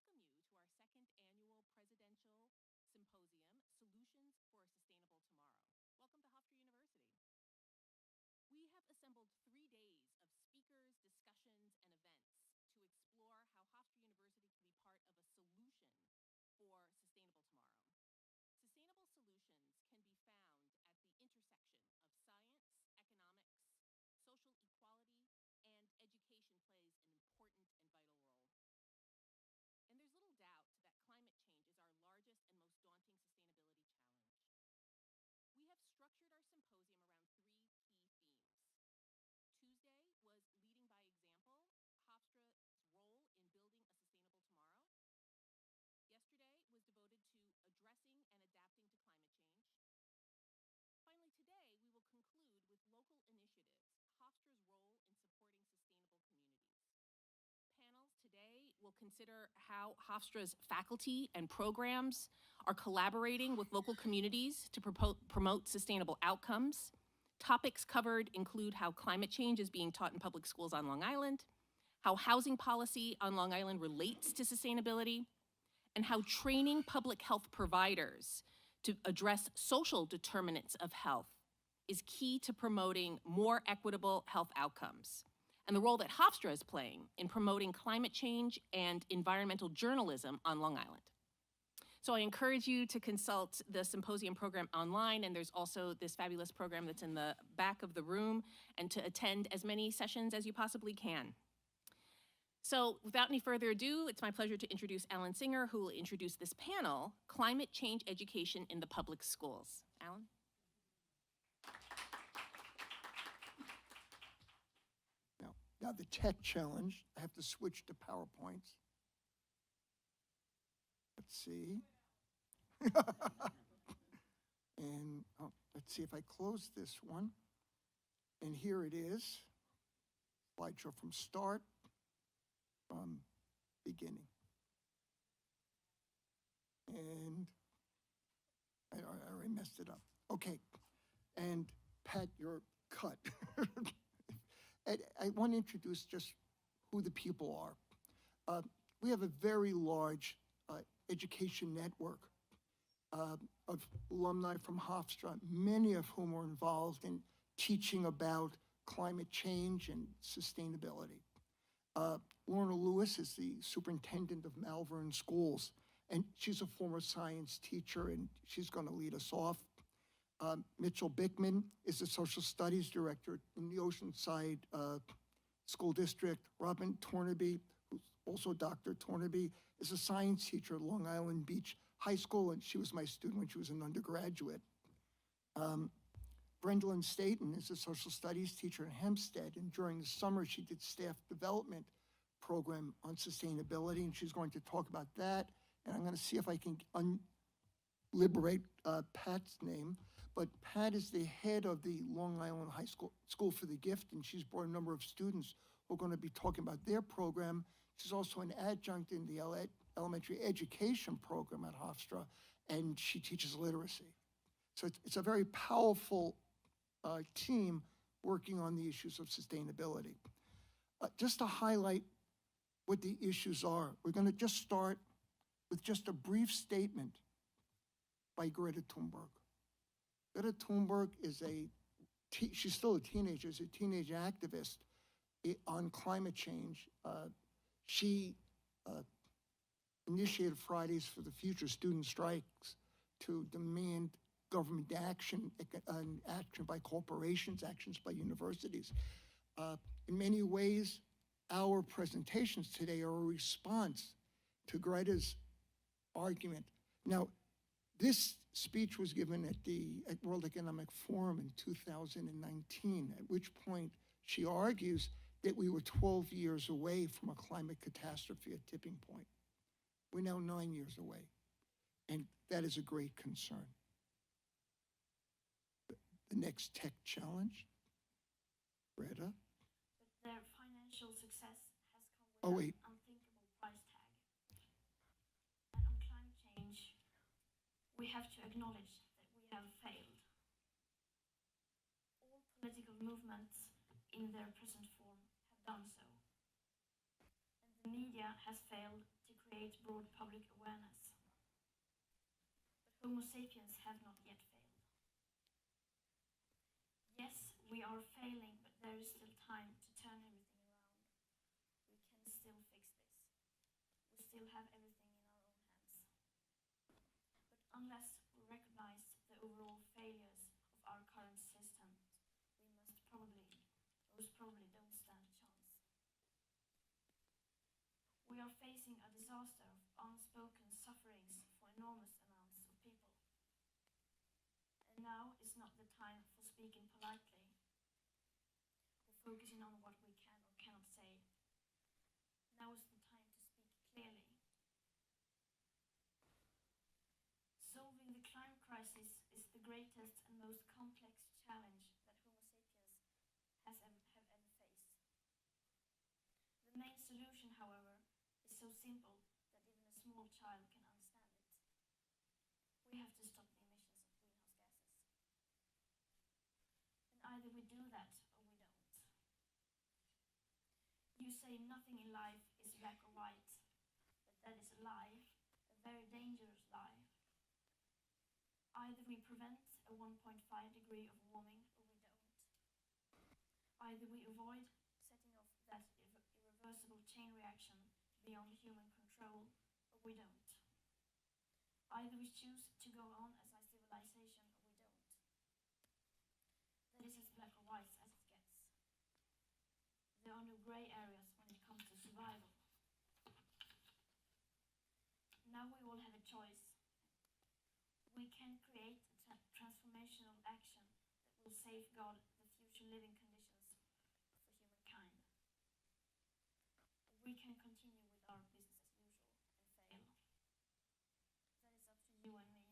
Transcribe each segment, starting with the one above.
welcome you to our second annual Presidential Symposium, Solutions for a Sustainable Tomorrow. Welcome to Hofstra University. We have assembled 3 days of speakers, discussions, and events to explore how Hofstra University can be part of a solution for sustainable tomorrow. Sustainable solutions can be found at the intersection of science, economics, social equality, and education plays an important and vital role. And there's little doubt that climate change is our largest and most daunting sustainability challenge. We have structured our symposium around 3 key themes. Tuesday was Leading by Example, Hofstra's role in building a sustainable tomorrow. Yesterday was devoted to addressing and adapting to climate change. Finally, today we will conclude with local initiatives, Hofstra's role in supporting sustainable communities. Panels today will consider how Hofstra's faculty and programs are collaborating with local communities to promote sustainable outcomes. Topics covered include how climate change is being taught in public schools on Long Island, how housing policy on Long Island relates to sustainability, and how training public health providers to address social determinants of health is key to promoting more equitable health outcomes, and the role that Hofstra is playing in promoting climate change and environmental journalism on Long Island. So I encourage you to consult the symposium program online, and there's also this fabulous program that's in the back of the room, and to attend as many sessions as you possibly can. So without any further ado, it's my pleasure to introduce Alan Singer, who will introduce this panel, Climate Change Education in the Public Schools. Alan? Now the tech challenge, I have to switch to PowerPoints. Let's see. And let's see if I close this one. And here it is, slideshow from start, from beginning. And I already messed it up. Okay, and Pat, you're cut. I want to introduce just who the people are. We have a very large education network of alumni from Hofstra, many of whom are involved in teaching about climate change and sustainability. Lorna Lewis is the superintendent of Malvern Schools, and she's a former science teacher, and she's going to lead us off. Mitchell Bickman is the social studies director in the Oceanside School District. Robin Tornaby, who's also Dr. Tornaby, is a science teacher at Long Island Beach High School, and she was my student when she was an undergraduate. Brendlyn Staten is a social studies teacher in Hempstead, and during the summer she did staff development program on sustainability, and she's going to talk about that. And I'm going to see if I can liberate Pat's name, but Pat is the head of the Long Island High School for the Gift, and she's brought a number of students who are going to be talking about their program. She's also an adjunct in the elementary education program at Hofstra, and she teaches literacy. So it's a very powerful team working on the issues of sustainability. Just to highlight what the issues are, we're going to just start with just a brief statement by Greta Thunberg. Greta Thunberg is she's still a teenager, is a teenage activist on climate change. She initiated Fridays for the Future student strikes to demand government action, action by corporations, actions by universities. In many ways, our presentations today are a response to Greta's argument. Now, this speech was given at World Economic Forum in 2019, at which point she argues that we were 12 years away from a climate catastrophe, a tipping point. We're now 9 years away, and that is a great concern. The next tech challenge, Greta. But their financial success has come with an unthinkable price tag. And on climate change, we have to acknowledge that we have failed. All political movements in their present form have done so. And the media has failed to create create broad public awareness. But Homo sapiens have not yet failed. Yes, we are failing, but there is still time to turn everything around. We can still fix this. We still have everything in our own hands. But unless we recognize the overall failures of our current system, we most probably don't stand a chance. We are facing a disaster of unspoken sufferings for enormous amounts of people. And now is not the time for speaking politely, or focusing on what we can or cannot say. Now is the time to speak clearly. Solving the climate crisis is the greatest and most complex challenge that Homo sapiens have ever faced. The main solution, however, is so simple that even a small child can understand it. We have to stop the emissions of greenhouse gases. And either we do that or we don't. You say nothing in life is black or white, but that is a lie, a very dangerous lie. Either we prevent a 1.5-degree of warming or we don't. Either we avoid setting off that irreversible chain reaction beyond human control or we don't. Either we choose to go on as a civilization or we don't. That is as black or white as it gets. There are no grey areas when it comes to survival. Now we all have a choice. We can create a transformational action that will safeguard the future living conditions for humankind. We can continue with our business as usual and fail. That is up to you and me.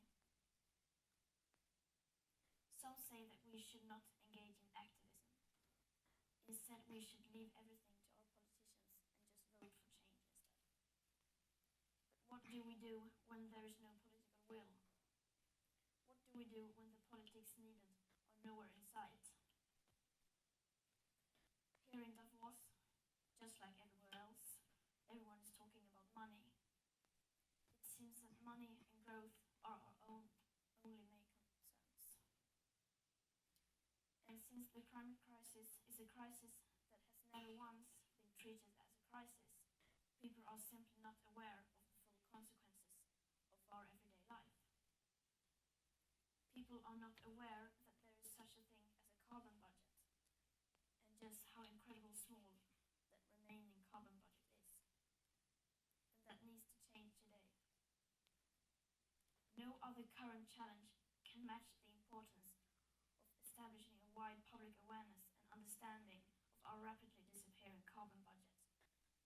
Some say that we should not engage in activism. Instead, we should leave everything to our politicians and just vote for change instead. But what do we do when there is no political will? What do we do when the politics needed are nowhere in sight? Here in Davos, just like everywhere else, everyone is talking about money. It seems that money and growth are our only main concerns. And since the climate crisis is a crisis that has never once been treated as a crisis, people are simply not aware of the full consequences of our everyday life. People are not aware that there is such a thing as a carbon budget, and just how incredibly small that remaining carbon budget is. And that needs to change today. No other current challenge can match the importance of establishing a wide public awareness and understanding of our rapidly disappearing carbon budget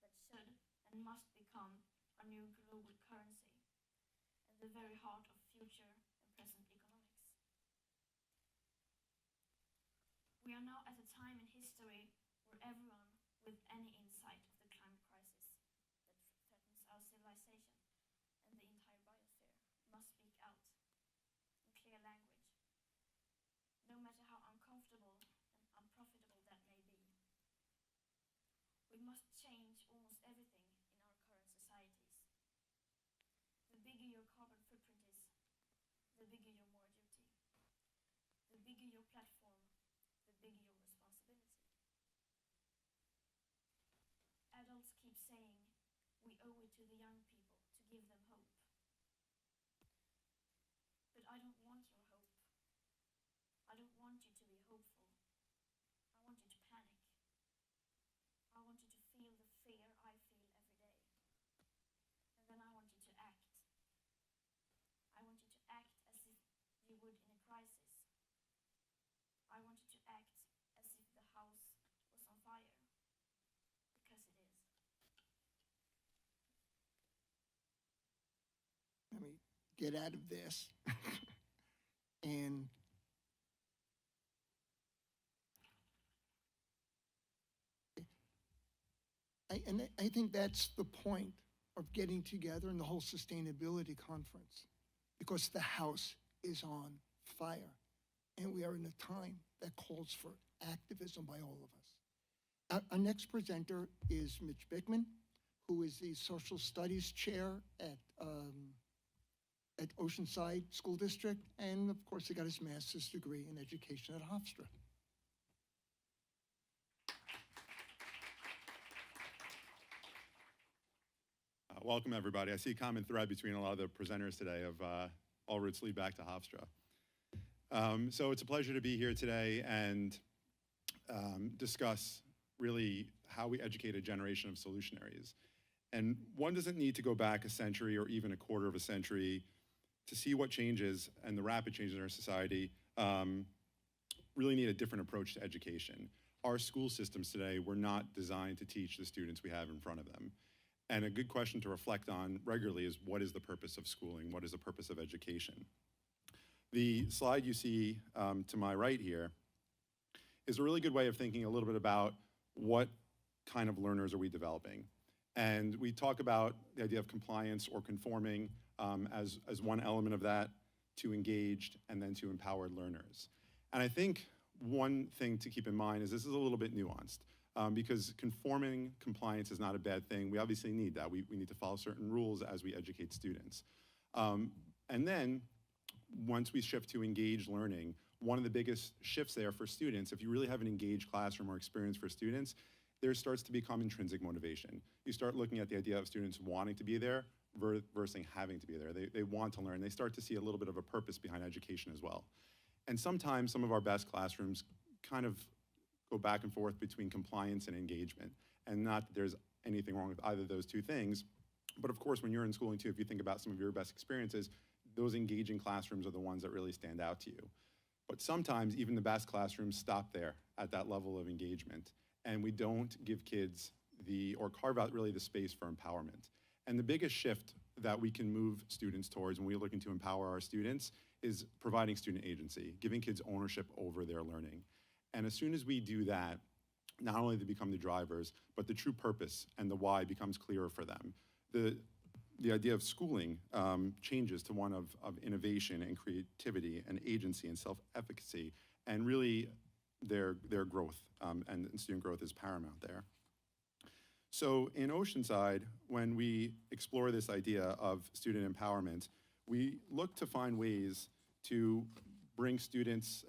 that should and must become our new global currency and the very heart of future and present economics. We are now at a time in history where everyone with any insight of the climate crisis that threatens our civilization and the entire biosphere must speak out in clear language, no matter how uncomfortable and unprofitable that may be. We must change almost everything in our current societies. The bigger your carbon footprint is, the bigger your moral duty. The bigger your platform, the bigger your responsibility. Adults keep saying, we owe it to the young people to give them hope. But I don't want your hope. I don't want you to be hopeful. I want you to panic. I want you to feel the fear I feel every day. And then I want you to act. I want you to act as if you would in a crisis. I want you to act as if the house was on fire. Because it is. Let me get out of this. And I think that's the point of getting together in the whole sustainability conference, because the house is on fire. And we are in a time that calls for activism by all of us. Our next presenter is Mitch Bickman, who is the social studies chair at Oceanside School District, and of course, he got his master's degree in education at Hofstra. Welcome, everybody. I see a common thread between a lot of the presenters today of all routes lead back to Hofstra. So it's a pleasure to be here today and discuss really how we educate a generation of solutionaries. And one doesn't need to go back a century or even a quarter of a century to see what changes and the rapid changes in our society really need a different approach to education. Our school systems today were not designed to teach the students we have in front of them. And a good question to reflect on regularly is, what is the purpose of schooling? What is the purpose of education? The slide you see to my right here is a really good way of thinking a little bit about what kind of learners are we developing. And we talk about the idea of compliance or conforming as one element of that, to engaged and then to empowered learners. And I think one thing to keep in mind is this is a little bit nuanced. Because conforming compliance is not a bad thing. We obviously need that. We need to follow certain rules as we educate students. And then once we shift to engaged learning, one of the biggest shifts there for students, if you really have an engaged classroom or experience for students, there starts to become intrinsic motivation. You start looking at the idea of students wanting to be there versus having to be there. They want to learn. They start to see a little bit of a purpose behind education as well. And sometimes some of our best classrooms kind of go back and forth between compliance and engagement. And not that there's anything wrong with either of those two things, but of course, when you're in schooling too, if you think about some of your best experiences, those engaging classrooms are the ones that really stand out to you. But sometimes even the best classrooms stop there at that level of engagement, and we don't give kids or carve out really the space for empowerment. And the biggest shift that we can move students towards when we're looking to empower our students is providing student agency, giving kids ownership over their learning. And as soon as we do that, not only do they become the drivers, but the true purpose and the why becomes clearer for them. The idea of schooling changes to one of innovation and creativity and agency and self-efficacy, and really their growth and student growth is paramount there. So in Oceanside, when we explore this idea of student empowerment, we look to find ways to bring students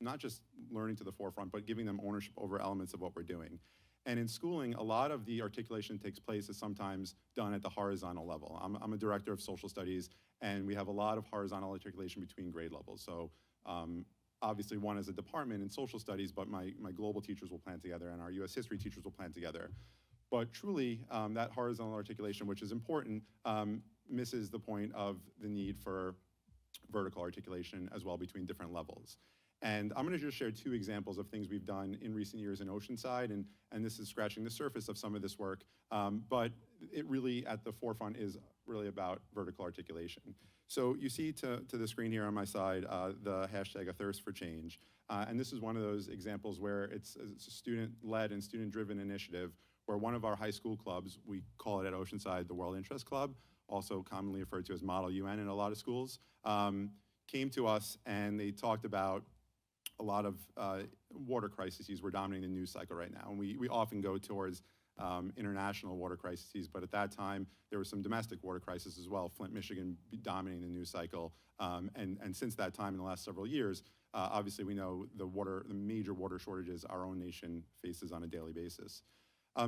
not just learning to the forefront, but giving them ownership over elements of what we're doing. And in schooling, a lot of the articulation takes place is sometimes done at the horizontal level. I'm a director of social studies, and we have a lot of horizontal articulation between grade levels. So obviously one is a department in social studies, but my global teachers will plan together and our US history teachers will plan together. But truly, that horizontal articulation, which is important, misses the point of the need for vertical articulation as well between different levels. And I'm going to just share two examples of things we've done in recent years in Oceanside, and this is scratching the surface of some of this work, but it really at the forefront is really about vertical articulation. So you see to the screen here on my side the hashtag A Thirst for Change, and this is one of those examples where it's a student-led and student-driven initiative where one of our high school clubs, we call it at Oceanside the World Interest Club, also commonly referred to as Model UN in a lot of schools, came to us and they talked about a lot of water crises were dominating the news cycle right now. And we often go towards international water crises, but at that time, there was some domestic water crisis as well, Flint, Michigan dominating the news cycle. And since that time, in the last several years, obviously we know the major water shortages our own nation faces on a daily basis.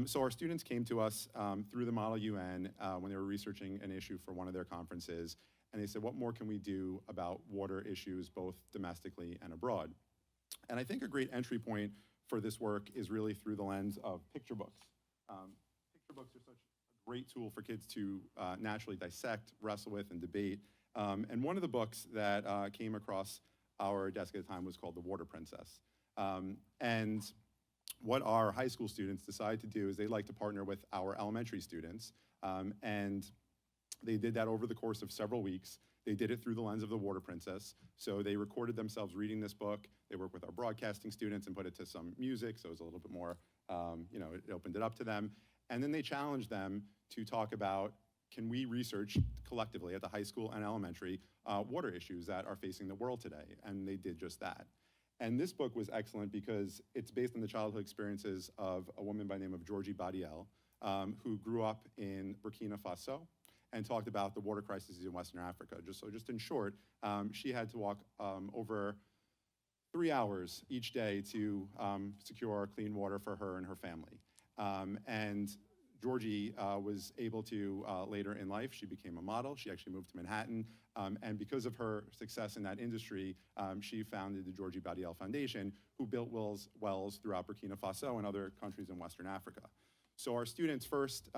So our students came to us through the Model UN when they were researching an issue for one of their conferences, and they said, what more can we do about water issues both domestically and abroad? And I think a great entry point for this work is really through the lens of picture books. Picture books are such a great tool for kids to naturally dissect, wrestle with, and debate. And one of the books that came across our desk at the time was called The Water Princess. And what our high school students decided to do is they'd like to partner with our elementary students. And they did that over the course of several weeks. They did it through the lens of The Water Princess. So they recorded themselves reading this book. They worked with our broadcasting students and put it to some music, so it was a little bit more, it opened it up to them. And then they challenged them to talk about, can we research collectively at the high school and elementary water issues that are facing the world today? And they did just that. And this book was excellent because it's based on the childhood experiences of a woman by the name of Georgie Badiel. who grew up in Burkina Faso and talked about the water crises in Western Africa. Just in short, she had to walk over 3 hours each day to secure clean water for her and her family. And Georgie was able to, later in life, she became a model. She actually moved to Manhattan. And because of her success in that industry, she founded the Georgie Badiel Foundation, who built wells throughout Burkina Faso and other countries in Western Africa. So our students first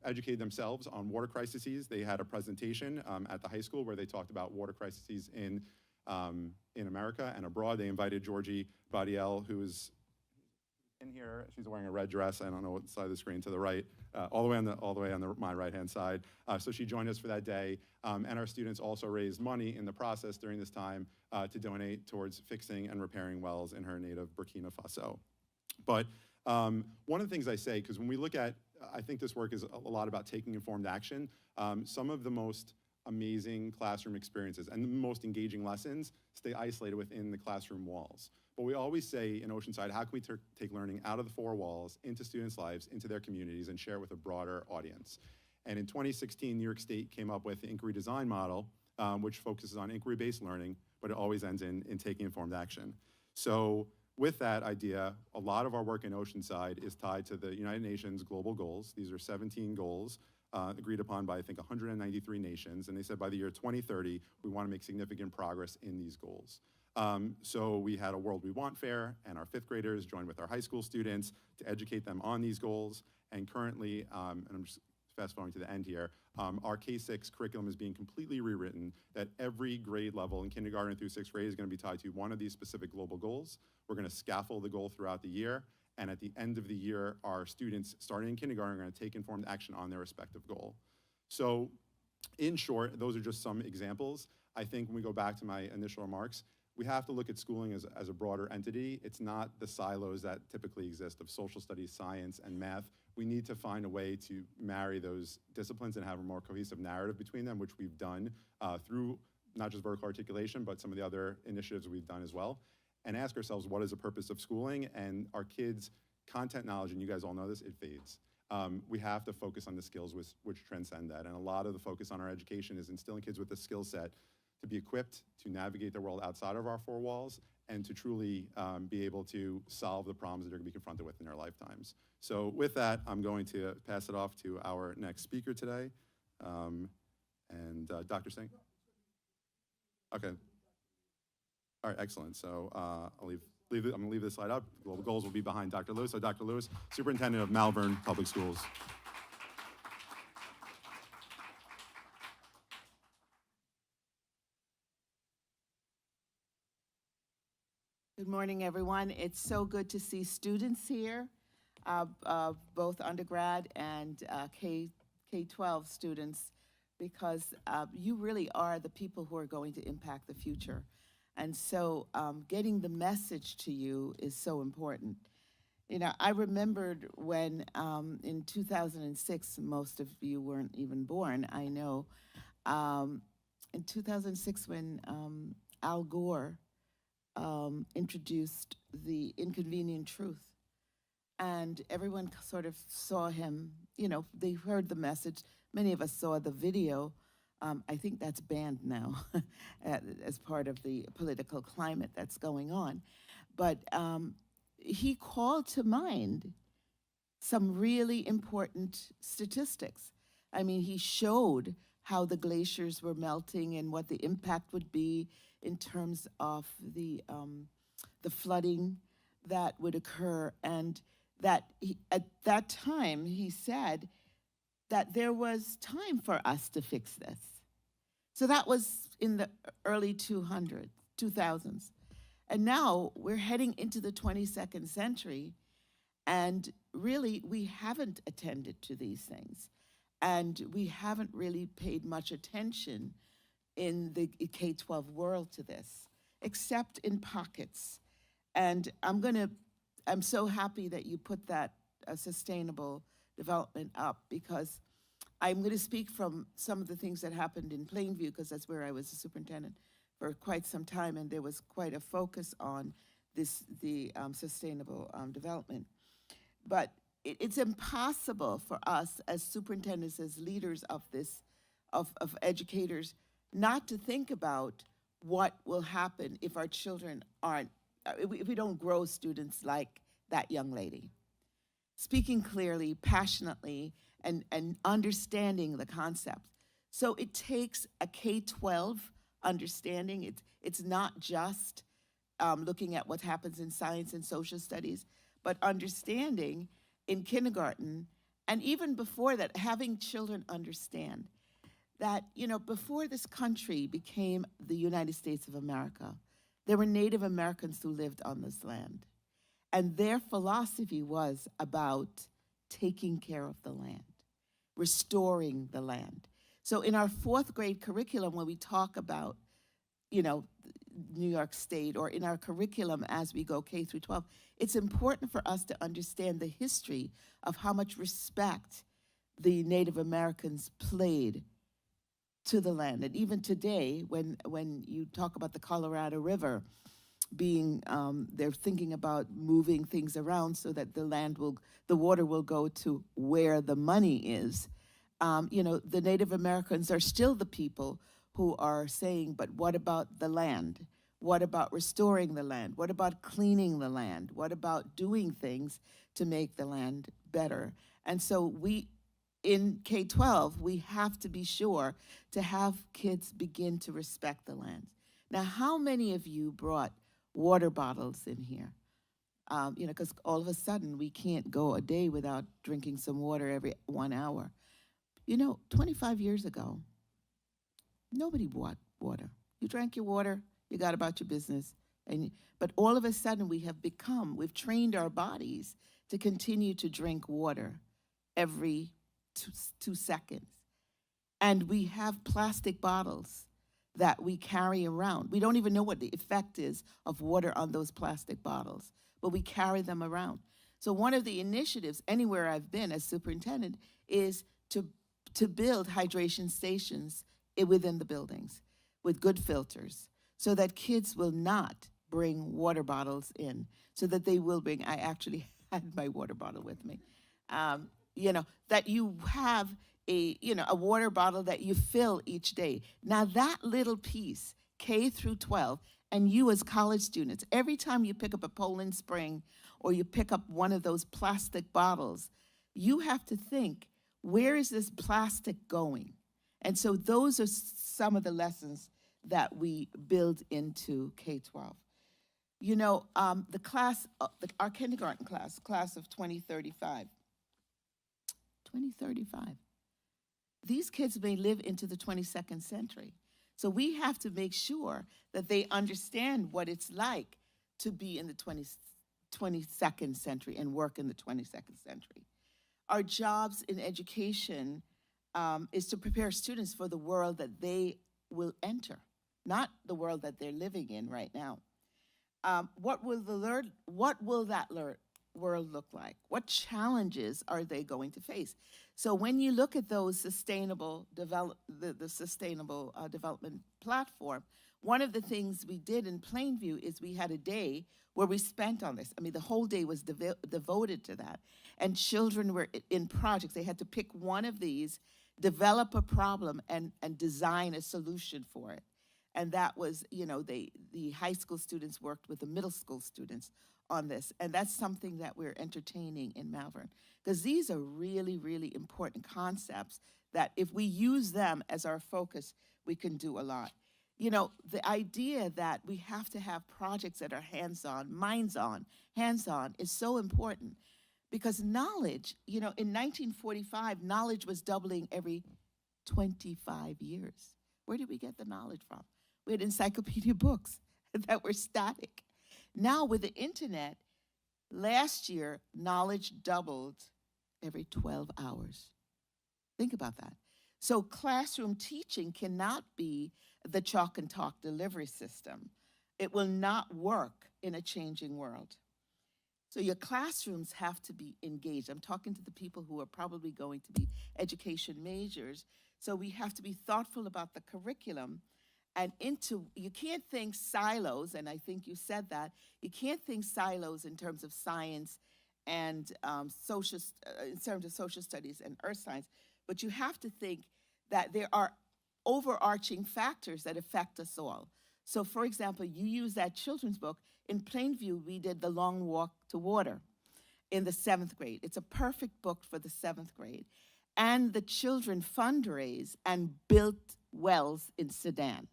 educated themselves on water crises. They had a presentation at the high school where they talked about water crises in America and abroad. They invited Georgie Badiel, who is in here. She's wearing a red dress. I don't know what side of the screen, to the right, all the way on my right-hand side. So she joined us for that day, and our students also raised money in the process during this time to donate towards fixing and repairing wells in her native Burkina Faso. But one of the things I say, because when we look at, I think this work is a lot about taking informed action. Some of the most amazing classroom experiences and the most engaging lessons stay isolated within the classroom walls. But we always say in Oceanside, how can we take learning out of the four walls, into students' lives, into their communities, and share it with a broader audience? And in 2016, New York State came up with the inquiry design model, which focuses on inquiry-based learning, but it always ends in taking informed action. So with that idea, a lot of our work in Oceanside is tied to the United Nations global goals. These are 17 goals agreed upon by, I think, 193 nations. And they said by the year 2030, we want to make significant progress in these goals. So we had a World We Want fair, and our fifth graders joined with our high school students to educate them on these goals. And currently, and I'm just fast forwarding to the end here, our K-6 curriculum is being completely rewritten, that every grade level in kindergarten through sixth grade is going to be tied to one of these specific global goals. We're going to scaffold the goal throughout the year, and at the end of the year, our students starting in kindergarten are going to take informed action on their respective goal. So in short, those are just some examples. I think when we go back to my initial remarks, we have to look at schooling as a broader entity. It's not the silos that typically exist of social studies, science, and math. We need to find a way to marry those disciplines and have a more cohesive narrative between them, which we've done through not just vertical articulation, but some of the other initiatives we've done as well, and ask ourselves, what is the purpose of schooling? And our kids' content knowledge, and you guys all know this, it fades. We have to focus on the skills which transcend that. And a lot of the focus on our education is instilling kids with the skill set to be equipped to navigate the world outside of our four walls and to truly be able to solve the problems that they're going to be confronted with in their lifetimes. So with that, I'm going to pass it off to our next speaker today, and Dr. Singh. Okay. All right, excellent. So I'm going to leave this slide up. Global goals will be behind Dr. Lewis. So Dr. Lewis, Superintendent of Malvern Public Schools. Good morning, everyone. It's so good to see students here, both undergrad and K-12 students, because you really are the people who are going to impact the future. And so getting the message to you is so important. You know, I remembered when in 2006, most of you weren't even born, I know, in 2006 when Al Gore introduced the inconvenient truth. And everyone sort of saw him, you know, they heard the message. Many of us saw the video. I think that's banned now as part of the political climate that's going on. But he called to mind some really important statistics. I mean, he showed how the glaciers were melting and what the impact would be in terms of the flooding that would occur, and that at that time he said that there was time for us to fix this. So that was in the early 2000s. And now we're heading into the 22nd century, and really we haven't attended to these things. And we haven't really paid much attention in the K-12 world to this, except in pockets. And I'm so happy that you put that sustainable development up, because I'm going to speak from some of the things that happened in Plainview, because that's where I was a superintendent for quite some time, and there was quite a focus on the sustainable development. But it's impossible for us as superintendents, as leaders of this, of educators, not to think about what will happen if our children aren't, if we don't grow students like that young lady. Speaking clearly, passionately, and understanding the concepts. So it takes a K-12 understanding. It's not just looking at what happens in science and social studies, but understanding in kindergarten, and even before that, having children understand that, you know, before this country became the United States of America, there were Native Americans who lived on this land. And their philosophy was about taking care of the land, restoring the land. So in our fourth grade curriculum, when we talk about, you know, New York State, or in our curriculum as we go K through 12, it's important for us to understand the history of how much respect the Native Americans played to the land. And even today, when you talk about the Colorado River being, they're thinking about moving things around so that the water will go to where the money is. You know, the Native Americans are still the people who are saying, but what about the land? What about restoring the land? What about cleaning the land? What about doing things to make the land better? And so in K-12, we have to be sure to have kids begin to respect the land. Now, how many of you brought water bottles in here? You know, because all of a sudden we can't go a day without drinking some water every 1 hour. You know, 25 years ago, nobody bought water. You drank your water, you got about your business. But all of a sudden we've trained our bodies to continue to drink water every 2 seconds. And we have plastic bottles that we carry around. We don't even know what the effect is of water on those plastic bottles, but we carry them around. So one of the initiatives anywhere I've been as superintendent is to build hydration stations within the buildings with good filters, so that kids will not bring water bottles in, so that they will bring, I actually had my water bottle with me. You know, that you have a water bottle that you fill each day. Now that little piece, K through 12, and you as college students, every time you pick up a Poland Spring or you pick up one of those plastic bottles, you have to think, where is this plastic going? And so those are some of the lessons that we build into K-12. You know, the class, our kindergarten class of 2035, these kids may live into the 22nd century. So we have to make sure that they understand what it's like to be in the 22nd century and work in the 22nd century. Our jobs in education is to prepare students for the world that they will enter, not the world that they're living in right now. What will that world look like? What challenges are they going to face? So when you look at those sustainable the sustainable development platform, one of the things we did in Plainview is we had a day where we spent on this. I mean, the whole day was devoted to that. And children were in projects. They had to pick one of these, develop a problem, and design a solution for it. And that was, you know, the high school students worked with the middle school students on this. And that's something that we're entertaining in Malvern, because these are really, really important concepts that if we use them as our focus, we can do a lot. You know, the idea that we have to have projects that are hands-on, minds-on, hands-on is so important, because knowledge, you know, in 1945, knowledge was doubling every 25 years. Where did we get the knowledge from? We had encyclopedia books that were static. Now with the internet, last year, knowledge doubled every 12 hours. Think about that. So classroom teaching cannot be the chalk and talk delivery system. It will not work in a changing world. So your classrooms have to be engaged. I'm talking to the people who are probably going to be education majors. So we have to be thoughtful about the curriculum, and you can't think silos, and I think you said that, you can't think silos in terms of science and in terms of social studies and earth science. But you have to think that there are overarching factors that affect us all. So for example, you use that children's book. In Plainview, we did The Long Walk to Water in the 7th grade. It's a perfect book for the 7th grade. And the children fundraise and built wells in Sudan.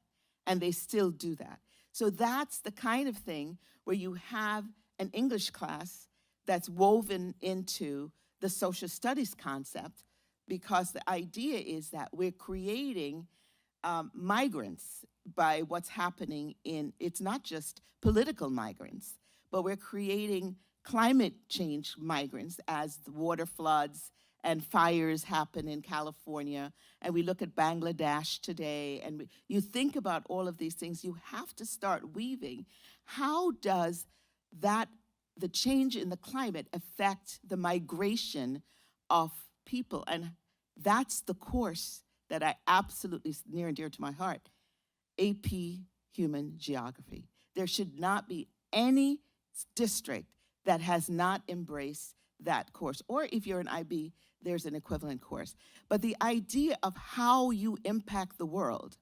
And they still do that. So that's the kind of thing where you have an English class that's woven into the social studies concept, because the idea is that we're creating migrants by what's happening it's not just political migrants, but we're creating climate change migrants as the water floods and fires happen in California, and we look at Bangladesh today, and you think about all of these things. You have to start weaving. How does the change in the climate affect the migration of people? And that's the course that I absolutely, near and dear to my heart, AP Human Geography. There should not be any district that has not embraced that course. Or if you're an IB, there's an equivalent course. But the idea of how you impact the world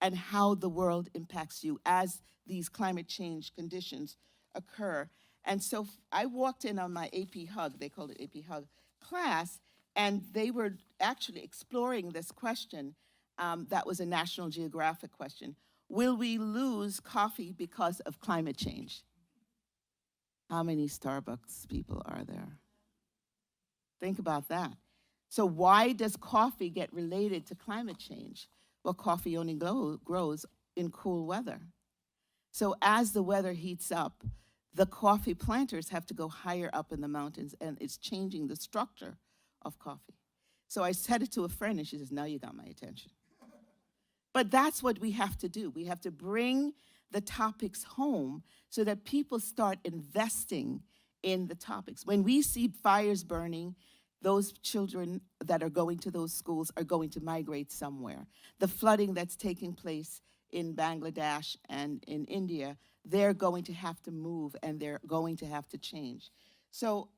and how the world impacts you as these climate change conditions occur. And so I walked in on my AP Hug, they called it AP Hug class, and they were actually exploring this question that was a National Geographic question. Will we lose coffee because of climate change? How many Starbucks people are there? Think about that. So why does coffee get related to climate change? Well, coffee only grows in cool weather. So as the weather heats up, the coffee planters have to go higher up in the mountains, and it's changing the structure of coffee. So I said it to a friend, and she says, now you got my attention. But that's what we have to do. We have to bring the topics home so that people start investing in the topics. When we see fires burning, those children that are going to those schools are going to migrate somewhere. The flooding that's taking place in Bangladesh and in India, they're going to have to move, and they're going to have to change. So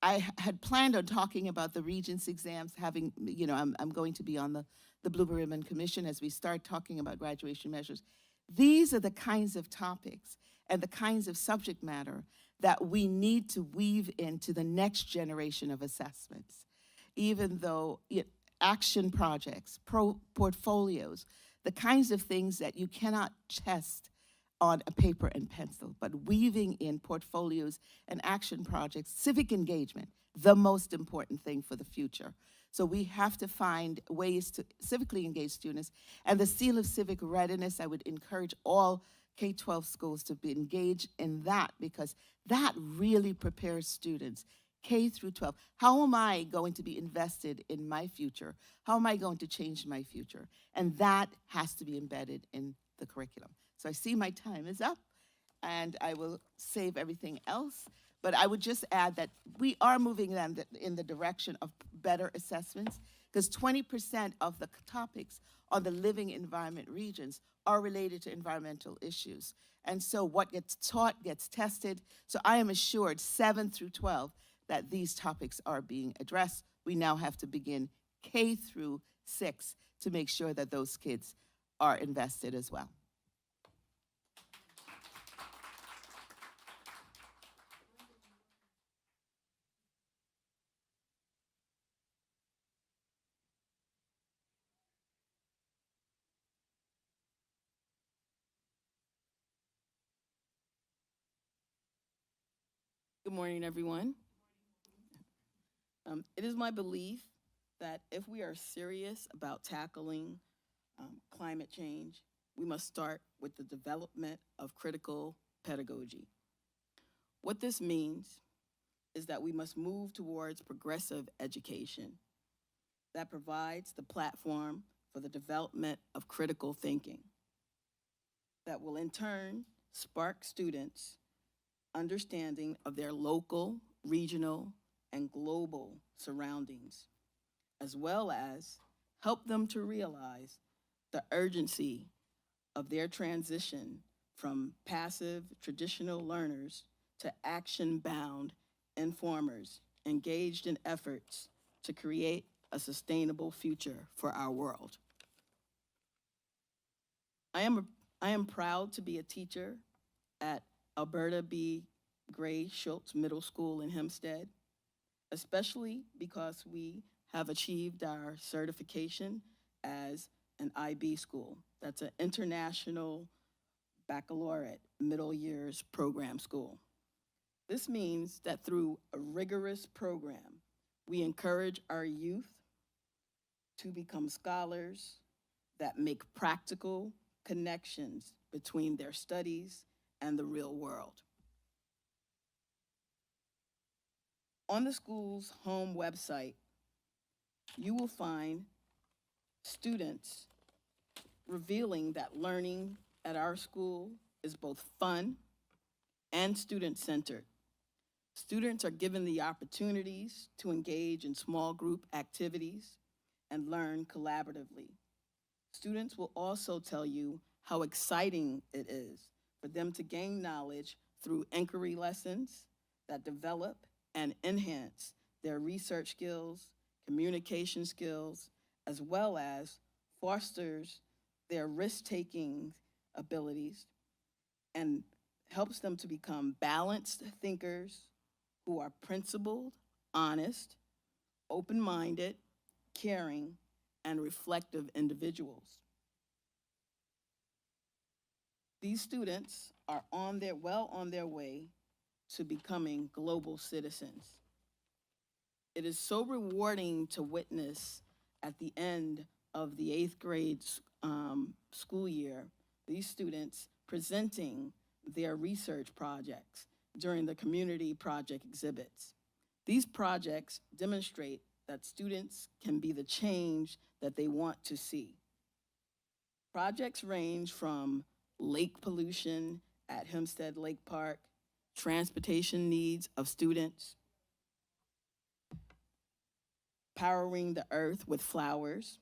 I had planned on talking about the Regents exams, having, I'm going to be on the Blue Ribbon Commission as we start talking about graduation measures. These are the kinds of topics and the kinds of subject matter that we need to weave into the next generation of assessments. Even though action projects, portfolios, the kinds of things that you cannot test on a paper and pencil, but weaving in portfolios and action projects, civic engagement, the most important thing for the future. So we have to find ways to civically engage students. And the Seal of Civic Readiness, I would encourage all K-12 schools to be engaged in that, because that really prepares students, K through 12. How am I going to be invested in my future? How am I going to change my future? And that has to be embedded in the curriculum. So I see my time is up, and I will save everything else. But I would just add that we are moving them in the direction of better assessments, because 20% of the topics on the living environment regions are related to environmental issues. And so what gets taught gets tested. So I am assured 7 through 12 that these topics are being addressed. We now have to begin K through 6 to make sure that those kids are invested as well. Good morning, everyone. It is my belief that if we are serious about tackling climate change, we must start with the development of critical pedagogy. What this means is that we must move towards progressive education that provides the platform for the development of critical thinking that will in turn spark students' understanding of their local, regional, and global surroundings, as well as help them to realize the urgency of their transition from passive traditional learners to action-bound informers engaged in efforts to create a sustainable future for our world. I am proud to be a teacher at Alberta B. Gray Schultz Middle School in Hempstead, especially because we have achieved our certification as an IB school. That's an International Baccalaureate Middle Years Program School. This means that through a rigorous program, we encourage our youth to become scholars that make practical connections between their studies and the real world. On the school's home website, you will find students revealing that learning at our school is both fun and student-centered. Students are given the opportunities to engage in small group activities and learn collaboratively. Students will also tell you how exciting it is for them to gain knowledge through inquiry lessons that develop and enhance their research skills, communication skills, as well as fosters their risk-taking abilities and helps them to become balanced thinkers who are principled, honest, open-minded, caring, and reflective individuals. These students are well on their way to becoming global citizens. It is so rewarding to witness at the end of the 8th grade school year, these students presenting their research projects during the community project exhibits. These projects demonstrate that students can be the change that they want to see. Projects range from lake pollution at Hempstead Lake Park, transportation needs of students, powering the earth with flowers,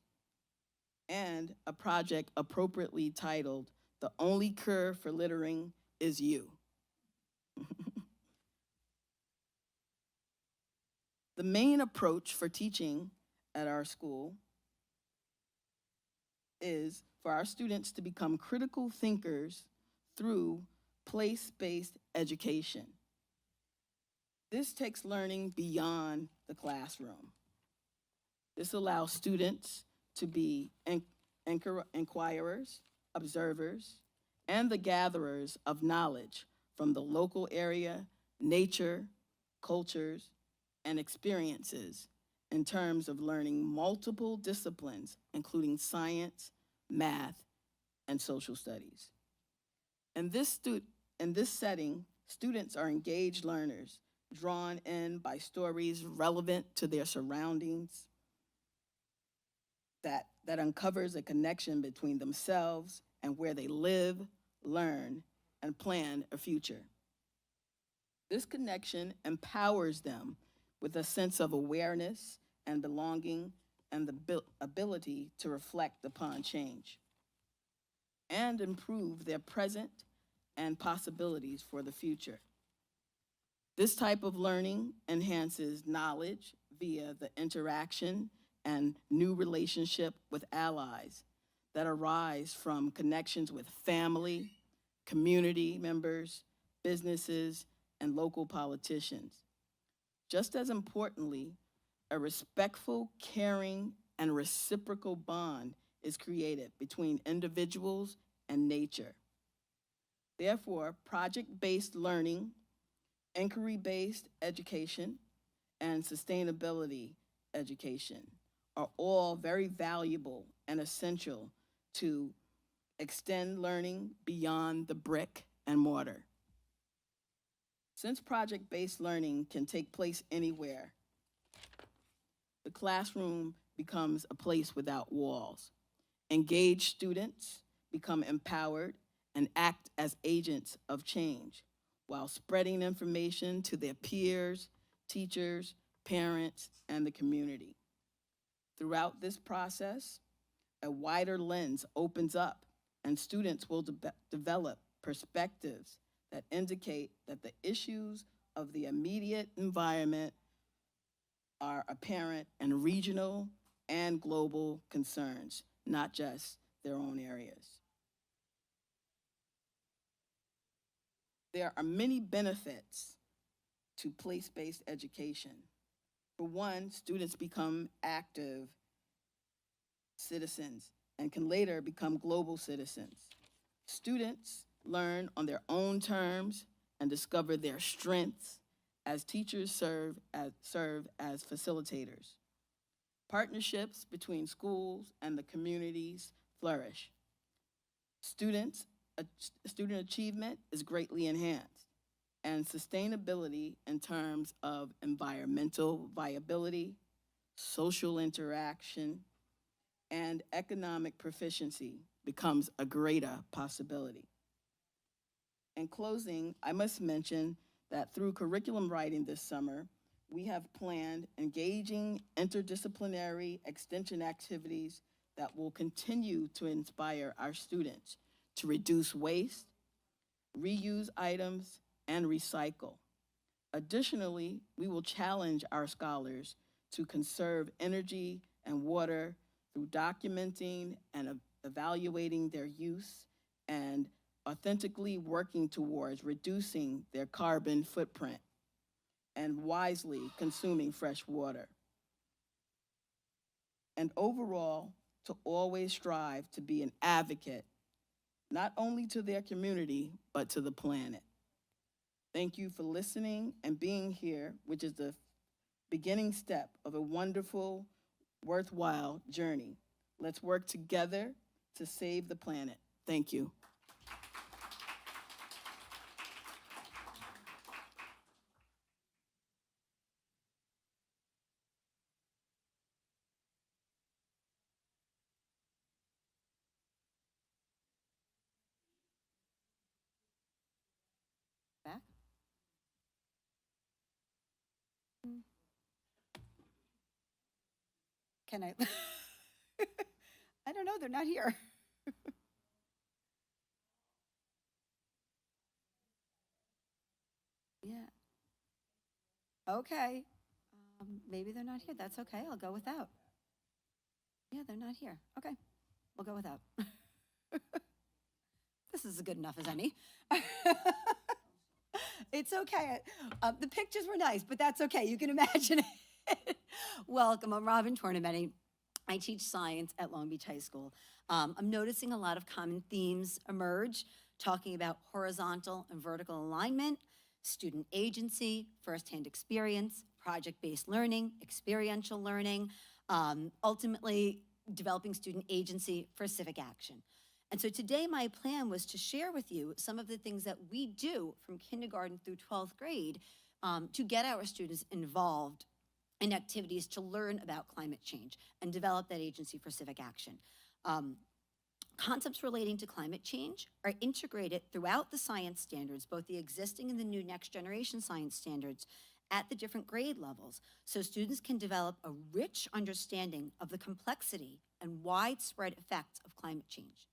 and a project appropriately titled, "The Only Cure for Littering is You." The main approach for teaching at our school is for our students to become critical thinkers through place-based education. This takes learning beyond the classroom. This allows students to be inquirers, observers, and the gatherers of knowledge from the local area, nature, cultures, and experiences in terms of learning multiple disciplines, including science, math, and social studies. In this setting, students are engaged learners, drawn in by stories relevant to their surroundings, that uncovers a connection between themselves and where they live, learn, and plan a future. This connection empowers them with a sense of awareness and belonging and the ability to reflect upon change and improve their present and possibilities for the future. This type of learning enhances knowledge via the interaction and new relationship with allies that arise from connections with family, community members, businesses, and local politicians. Just as importantly, a respectful, caring, and reciprocal bond is created between individuals and nature. Therefore, project-based learning, inquiry-based education, and sustainability education are all very valuable and essential to extend learning beyond the brick and mortar. Since project-based learning can take place anywhere, the classroom becomes a place without walls. Engaged students become empowered and act as agents of change while spreading information to their peers, teachers, parents, and the community. Throughout this process, a wider lens opens up and students will develop perspectives that indicate that the issues of the immediate environment are apparent in regional and global concerns, not just their own areas. There are many benefits to place-based education. For one, students become active citizens and can later become global citizens. Students learn on their own terms and discover their strengths as teachers serve as facilitators. Partnerships between schools and the communities flourish. Student achievement is greatly enhanced, and sustainability in terms of environmental viability, social interaction, and economic proficiency becomes a greater possibility. In closing, I must mention that through curriculum writing this summer, we have planned engaging interdisciplinary extension activities that will continue to inspire our students to reduce waste, reuse items, and recycle. Additionally, we will challenge our scholars to conserve energy and water through documenting and evaluating their use and authentically working towards reducing their carbon footprint and wisely consuming fresh water. And overall, to always strive to be an advocate, not only to their community, but to the planet. Thank you for listening and being here, which is the beginning step of a wonderful, worthwhile journey. Let's work together to save the planet. Thank you. Back? Can I? I don't know, they're not here. Yeah. Okay. Maybe they're not here. That's okay. I'll go without. Yeah, they're not here. Okay. We'll go without. This is as good enough as any. It's okay. The pictures were nice, but that's okay. You can imagine it. Welcome. I'm Robin Tornamenti. I teach science at Long Beach High School. I'm noticing a lot of common themes emerge, talking about horizontal and vertical alignment, student agency, firsthand experience, project-based learning, experiential learning, ultimately developing student agency for civic action. And so today my plan was to share with you some of the things that we do from kindergarten through 12th grade to get our students involved in activities to learn about climate change and develop that agency for civic action. Concepts relating to climate change are integrated throughout the science standards, both the existing and the new next generation science standards at the different grade levels, so students can develop a rich understanding of the complexity and widespread effects of climate change.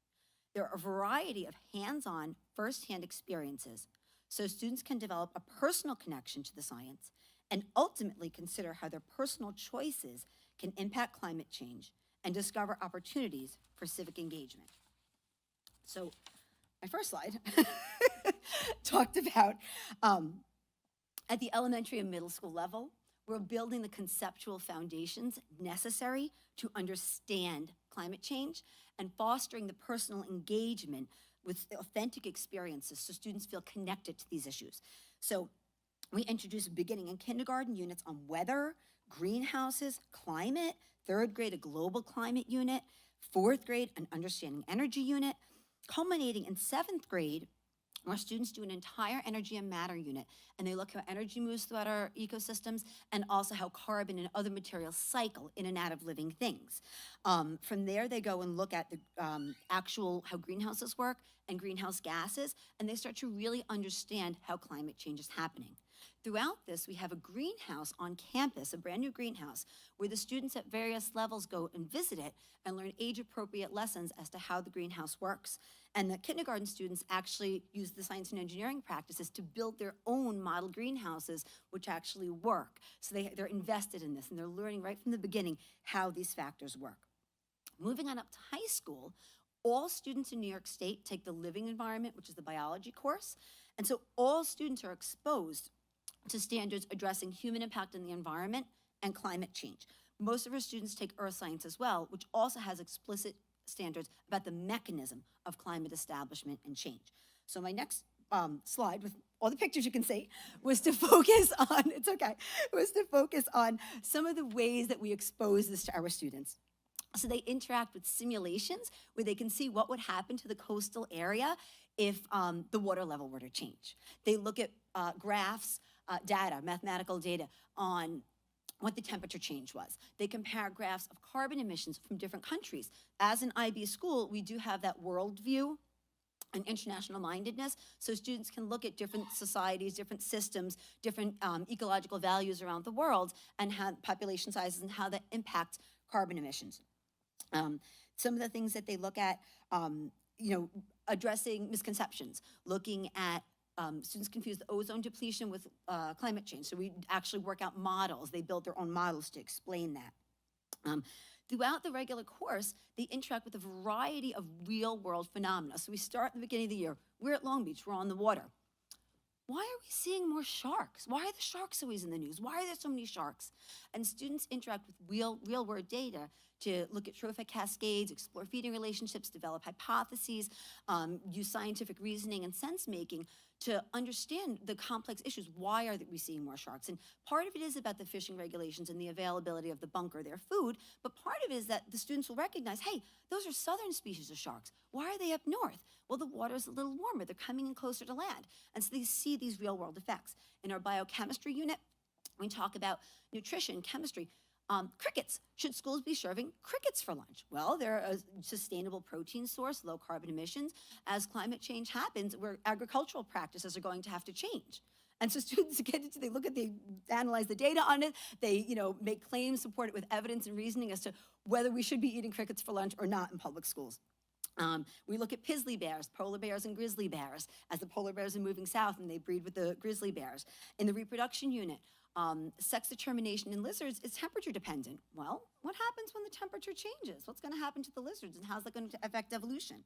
There are a variety of hands-on, firsthand experiences, so students can develop a personal connection to the science and ultimately consider how their personal choices can impact climate change and discover opportunities for civic engagement. So my first slide talked about at the elementary and middle school level, we're building the conceptual foundations necessary to understand climate change and fostering the personal engagement with authentic experiences so students feel connected to these issues. So we introduce beginning in kindergarten units on weather, greenhouses, climate, third grade a global climate unit, fourth grade an understanding energy unit, culminating in seventh grade where students do an entire energy and matter unit, and they look how energy moves throughout our ecosystems and also how carbon and other materials cycle in and out of living things. From there, they go and look at the how greenhouses work and greenhouse gases, and they start to really understand how climate change is happening. Throughout this, we have a greenhouse on campus, a brand new greenhouse, where the students at various levels go and visit it and learn age-appropriate lessons as to how the greenhouse works. And the kindergarten students actually use the science and engineering practices to build their own model greenhouses, which actually work. So they're invested in this, and they're learning right from the beginning how these factors work. Moving on up to high school, all students in New York State take the living environment, which is the biology course. And so all students are exposed to standards addressing human impact on the environment and climate change. Most of our students take earth science as well, which also has explicit standards about the mechanism of climate establishment and change. So my next slide, with all the pictures you can see, was to focus on, it's okay, was to focus on some of the ways that we expose this to our students. So they interact with simulations where they can see what would happen to the coastal area if the water level were to change. They look at graphs, data, mathematical data on what the temperature change was. They compare graphs of carbon emissions from different countries. As an IB school, we do have that world view and international mindedness, so students can look at different societies, different systems, different ecological values around the world, and how population sizes and how that impacts carbon emissions. Some of the things that they look at, addressing misconceptions, looking at students confuse the ozone depletion with climate change. So we actually work out models. They build their own models to explain that. Throughout the regular course, they interact with a variety of real world phenomena. So we start at the beginning of the year. We're at Long Beach, we're on the water. Why are we seeing more sharks? Why are the sharks always in the news? Why are there so many sharks? And students interact with real world data to look at trophic cascades, explore feeding relationships, develop hypotheses, use scientific reasoning and sense making to understand the complex issues. Why are we seeing more sharks? And part of it is about the fishing regulations and the availability of the bunker, their food, but part of it is that the students will recognize, hey, those are southern species of sharks. Why are they up north? Well, the water's a little warmer. They're coming in closer to land. And so they see these real world effects. In our biochemistry unit, we talk about nutrition, chemistry. Crickets. Should schools be serving crickets for lunch? Well, they're a sustainable protein source, low carbon emissions. As climate change happens, where agricultural practices are going to have to change. And so students they analyze the data on it, they make claims, support it with evidence and reasoning as to whether we should be eating crickets for lunch or not in public schools. We look at grizzly bears, polar bears and grizzly bears, as the polar bears are moving south and they breed with the grizzly bears. In the reproduction unit, sex determination in lizards is temperature dependent. Well, what happens when the temperature changes? What's going to happen to the lizards and how's that going to affect evolution?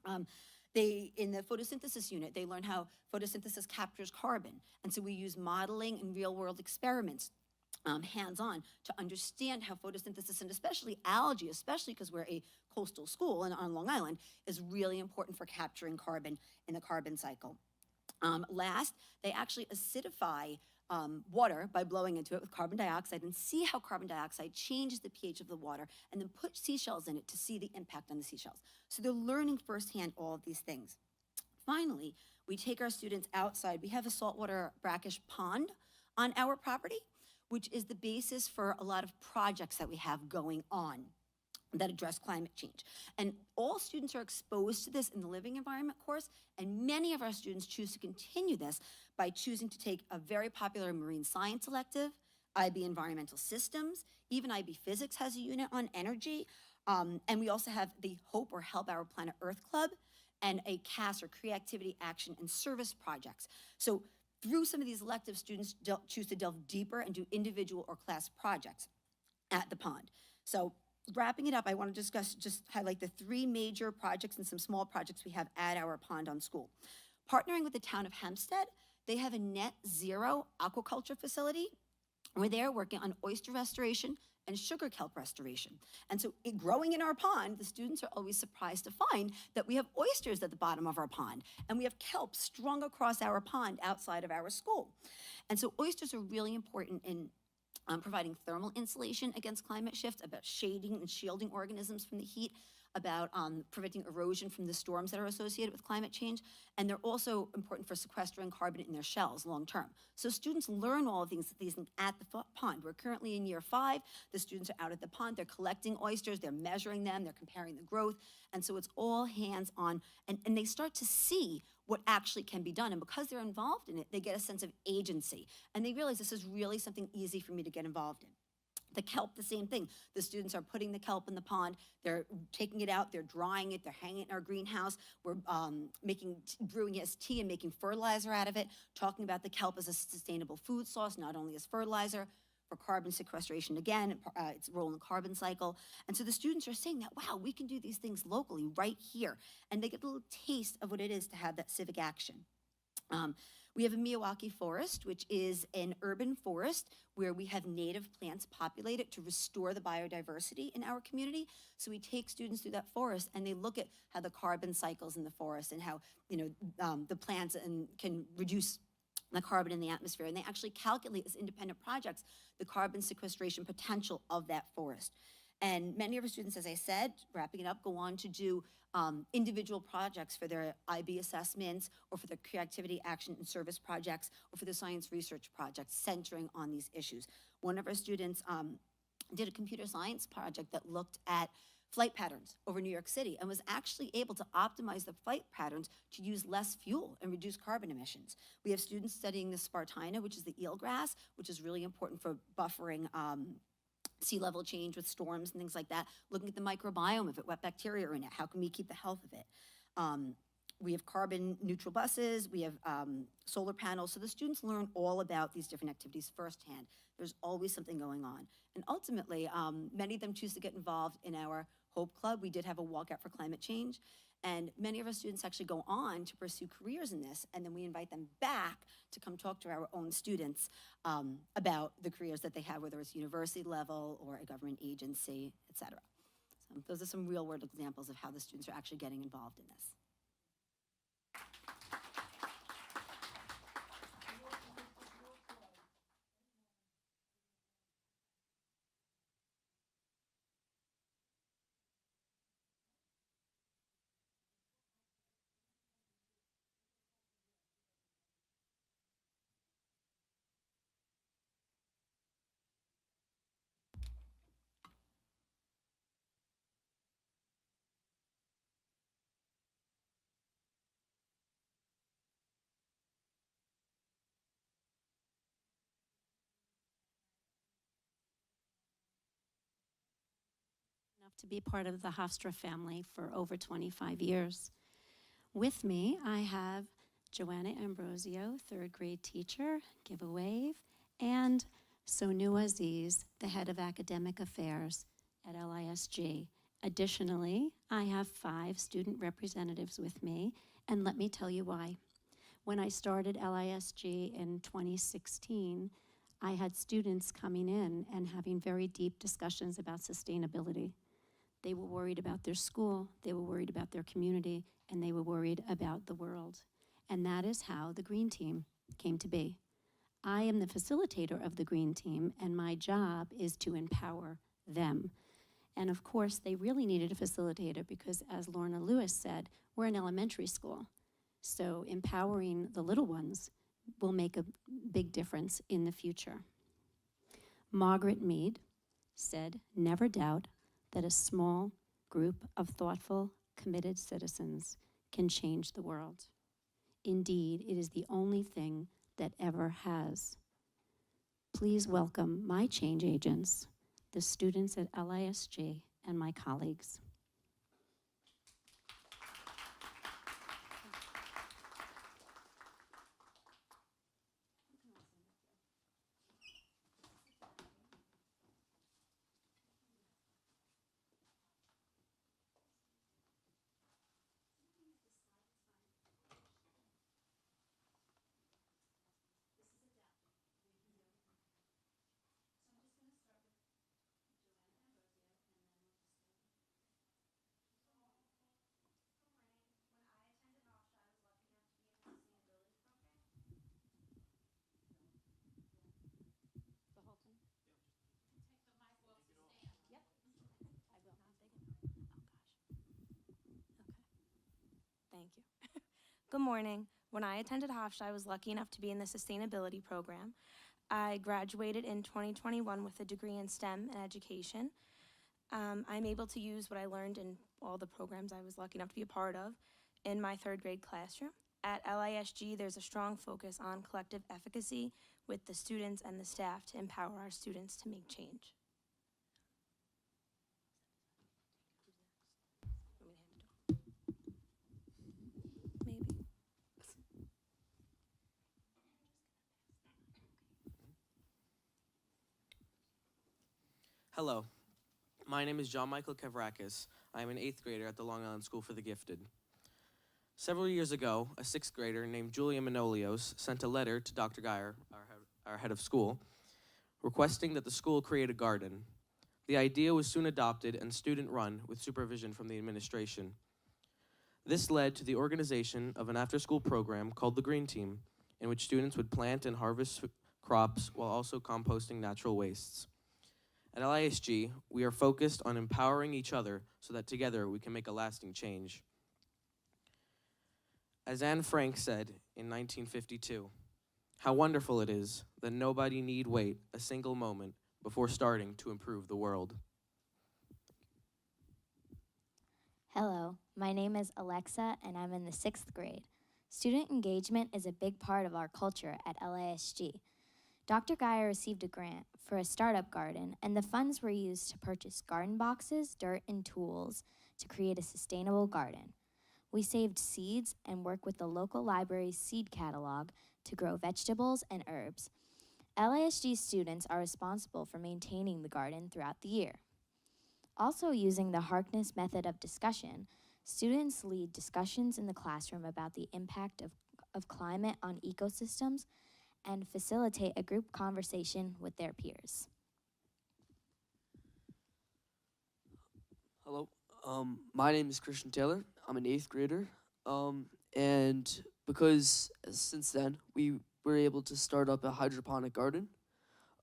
In the photosynthesis unit, they learn how photosynthesis captures carbon. And so we use modeling and real world experiments hands-on to understand how photosynthesis, and especially algae, especially because we're a coastal school and on Long Island, is really important for capturing carbon in the carbon cycle. Last, they actually acidify water by blowing into it with carbon dioxide and see how carbon dioxide changes the pH of the water, and then put seashells in it to see the impact on the seashells. So they're learning firsthand all of these things. Finally, we take our students outside. We have a saltwater brackish pond on our property, which is the basis for a lot of projects that we have going on that address climate change. And all students are exposed to this in the living environment course, and many of our students choose to continue this by choosing to take a very popular marine science elective, IB environmental systems, even IB physics has a unit on energy, and we also have the Hope or Help Our Planet Earth Club, and a CAS or Creativity, Action, and Service projects. So through some of these electives, students choose to delve deeper and do individual or class projects at the pond. So wrapping it up, I want to just highlight the three major projects and some small projects we have at our pond on school. Partnering with the town of Hempstead, they have a net zero aquaculture facility where they're working on oyster restoration and sugar kelp restoration. And so growing in our pond, the students are always surprised to find that we have oysters at the bottom of our pond, and we have kelp strung across our pond outside of our school. And so oysters are really important in providing thermal insulation against climate shift, about shading and shielding organisms from the heat, about preventing erosion from the storms that are associated with climate change, and they're also important for sequestering carbon in their shells long term. So students learn all of these things at the pond. We're currently in year 5. The students are out at the pond, they're collecting oysters, they're measuring them, they're comparing the growth, and so it's all hands-on, and they start to see what actually can be done. And because they're involved in it, they get a sense of agency. And they realize this is really something easy for me to get involved in. The kelp, the same thing. The students are putting the kelp in the pond, they're taking it out, they're drying it, they're hanging it in our greenhouse, we're brewing it as tea and making fertilizer out of it, talking about the kelp as a sustainable food source, not only as fertilizer, for carbon sequestration again, its role in the carbon cycle. And so the students are saying that, wow, we can do these things locally right here. And they get a little taste of what it is to have that civic action. We have a Miyawaki forest, which is an urban forest where we have native plants populated to restore the biodiversity in our community. So we take students through that forest and they look at how the carbon cycles in the forest and how, the plants can reduce the carbon in the atmosphere. And they actually calculate as independent projects the carbon sequestration potential of that forest. And many of our students, as I said, wrapping it up, go on to do individual projects for their IB assessments or for their creativity, action, and service projects or for the science research projects centering on these issues. One of our students did a computer science project that looked at flight patterns over New York City and was actually able to optimize the flight patterns to use less fuel and reduce carbon emissions. We have students studying the Spartina, which is the eelgrass, which is really important for buffering sea level change with storms and things like that, looking at the microbiome of it, what bacteria are in it, how can we keep the health of it. We have carbon neutral buses, we have solar panels, so the students learn all about these different activities firsthand. There's always something going on. And ultimately, many of them choose to get involved in our Hope Club. We did have a walkout for climate change, and many of our students actually go on to pursue careers in this, and then we invite them back to come talk to our own students about the careers that they have, whether it's university level or a government agency, et cetera. So those are some real world examples of how the students are actually getting involved in this. Enough to be part of the Hofstra family for over 25 years. With me, I have Joanna Ambrosio, third grade teacher, give a wave, and Sonu Aziz, the head of academic affairs at LISG. Additionally, I have 5 student representatives with me, and let me tell you why. When I started LISG in 2016, I had students coming in and having very deep discussions about sustainability. They were worried about their school, they were worried about their community, and they were worried about the world. And that is how the Green Team came to be. I am the facilitator of the Green Team, and my job is to empower them. And of course, they really needed a facilitator because, as Lorna Lewis said, we're an elementary school. So empowering the little ones will make a big difference in the future. Margaret Mead said, "Never doubt that a small group of thoughtful, committed citizens can change the world. Indeed, it is the only thing that ever has." Please welcome my change agents, the students at LISG, and my colleagues. Thank you. Good morning. When I attended Hofstra, I was lucky enough to be in the sustainability program. I graduated in 2021 with a degree in STEM and education. I'm able to use what I learned in all the programs I was lucky enough to be a part of in my third grade classroom. At LISG, there's a strong focus on collective efficacy with the students and the staff to empower our students to make change. Maybe. Hello, my name is John Michael Kavrakis. I am an 8th grader at the Long Island School for the Gifted. Several years ago, a 6th grader named Julia Manolios sent a letter to Dr. Geyer, our head of school, requesting that the school create a garden. The idea was soon adopted and student-run with supervision from the administration. This led to the organization of an after-school program called the Green Team, in which students would plant and harvest crops while also composting natural wastes. At LISG, we are focused on empowering each other so that together we can make a lasting change. As Anne Frank said in 1952, "How wonderful it is that nobody need wait a single moment before starting to improve the world." Hello, my name is Alexa and I'm in the 6th grade. Student engagement is a big part of our culture at LISG. Dr. Geyer received a grant for a startup garden, and the funds were used to purchase garden boxes, dirt, and tools to create a sustainable garden. We saved seeds and worked with the local library's seed catalog to grow vegetables and herbs. LISG students are responsible for maintaining the garden throughout the year. Also using the Harkness method of discussion, students lead discussions in the classroom about the impact of climate on ecosystems and facilitate a group conversation with their peers. Hello, my name is Christian Taylor. I'm an 8th grader, and because since then we were able to start up a hydroponic garden.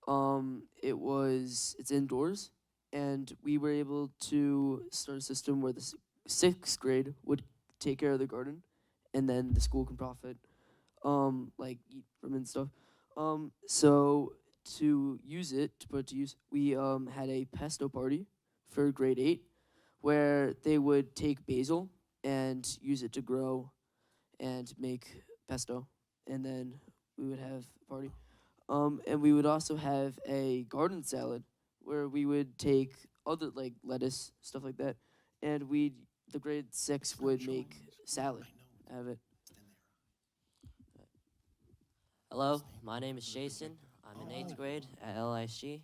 It's indoors, and we were able to start a system where the 6th grade would take care of the garden, and then the school can profit, like eat from it and stuff. So to use it, to put it to use, we had a pesto party for grade 8, where they would take basil and use it to grow and make pesto, and then we would have a party. And we would also have a garden salad where we would take other like lettuce, stuff like that, and the grade 6 would make salad out of it. Hello, my name is Jason. I'm in 8th grade at LISG.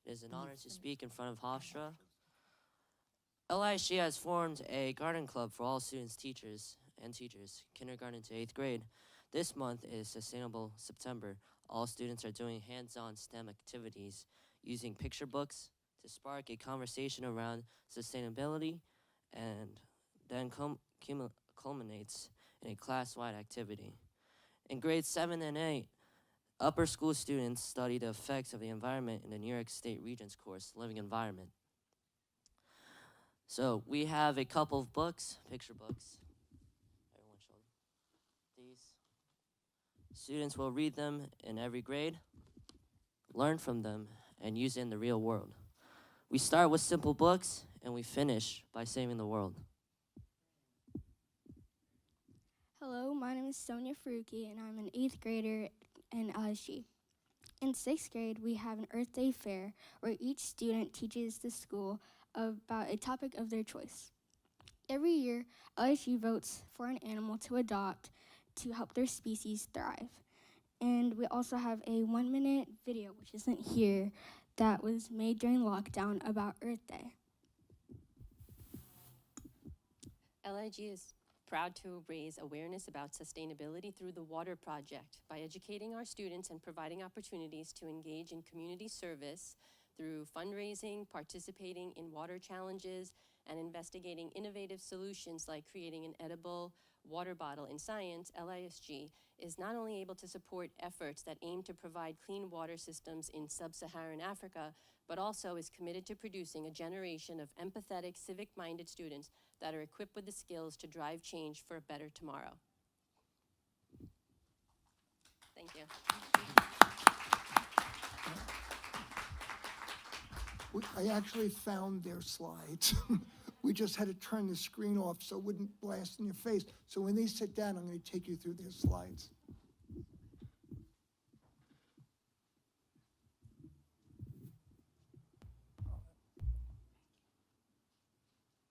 It is an honor to speak in front of Hofstra. LISG has formed a garden club for all students, teachers, kindergarten to 8th grade. This month is Sustainable September. All students are doing hands-on STEM activities using picture books to spark a conversation around sustainability, and then culminates in a class-wide activity. In grades 7 and 8, upper school students study the effects of the environment in the New York State Regents course, Living Environment. So we have a couple of books, picture books. Everyone show them. These. Students will read them in every grade, learn from them, and use it in the real world. We start with simple books, and we finish by saving the world. Hello, my name is Sonia Faruqi, and I'm an 8th grader in LSG. In 6th grade, we have an Earth Day fair where each student teaches the school about a topic of their choice. Every year, LSG votes for an animal to adopt to help their species thrive. And we also have a 1-minute video, which isn't here, that was made during lockdown about Earth Day. LIG is proud to raise awareness about sustainability through the Water Project by educating our students and providing opportunities to engage in community service through fundraising, participating in water challenges, and investigating innovative solutions like creating an edible water bottle. In science, LISG is not only able to support efforts that aim to provide clean water systems in sub-Saharan Africa, but also is committed to producing a generation of empathetic, civic-minded students that are equipped with the skills to drive change for a better tomorrow. Thank you. I actually found their slides. we just had to turn the screen off so it wouldn't blast in your face. So when they sit down, I'm going to take you through their slides.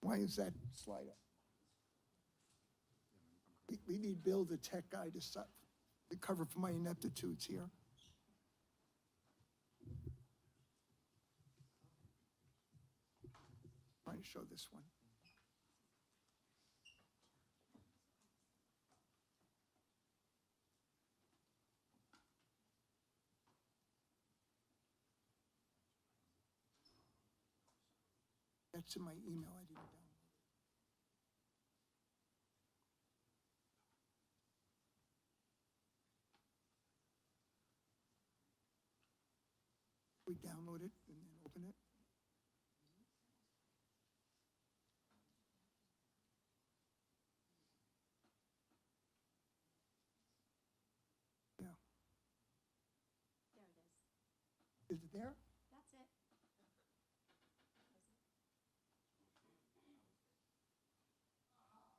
Why is that slide up? We need Bill, the tech guy, to cover for my ineptitudes here. Trying to show this one. That's in my email. I didn't download it. We download it and then open it. Yeah. There it is. Is it there? That's it.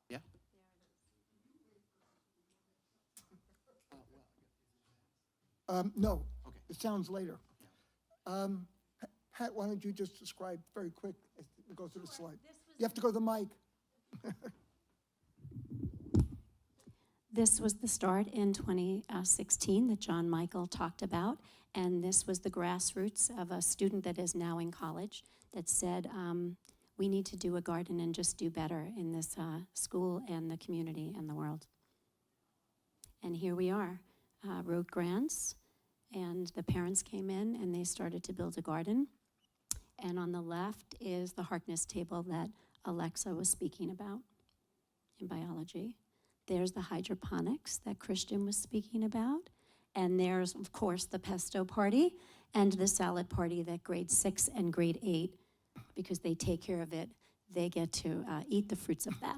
Yeah. No. Okay. It sounds later. Pat, why don't you just describe very quick as we go through the slide? You have to go to the mic. This was the start in 2016 that John Michael talked about, and this was the grassroots of a student that is now in college that said, we need to do a garden and just do better in this school and the community and the world. And here we are, wrote grants, and the parents came in and they started to build a garden. And on the left is the Harkness table that Alexa was speaking about in biology. There's the hydroponics that Christian was speaking about. And there's, of course, the pesto party and the salad party that grade 6 and grade 8, because they take care of it, they get to eat the fruits of that.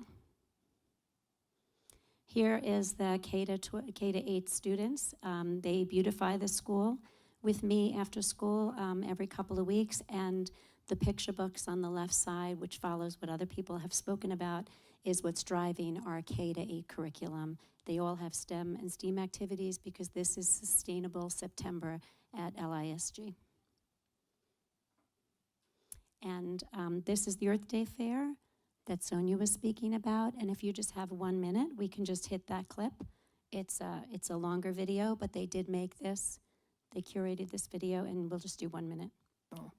Here is the K to 8 students. They beautify the school with me after school every couple of weeks, and the picture books on the left side, which follows what other people have spoken about, is what's driving our K to 8 curriculum. They all have STEM and STEAM activities because this is Sustainable September at LISG. And this is the Earth Day Fair that Sonia was speaking about. And if you just have 1 minute, we can just hit that clip. It's a longer video, but they did make this. They curated this video, and we'll just do 1 minute. Oh,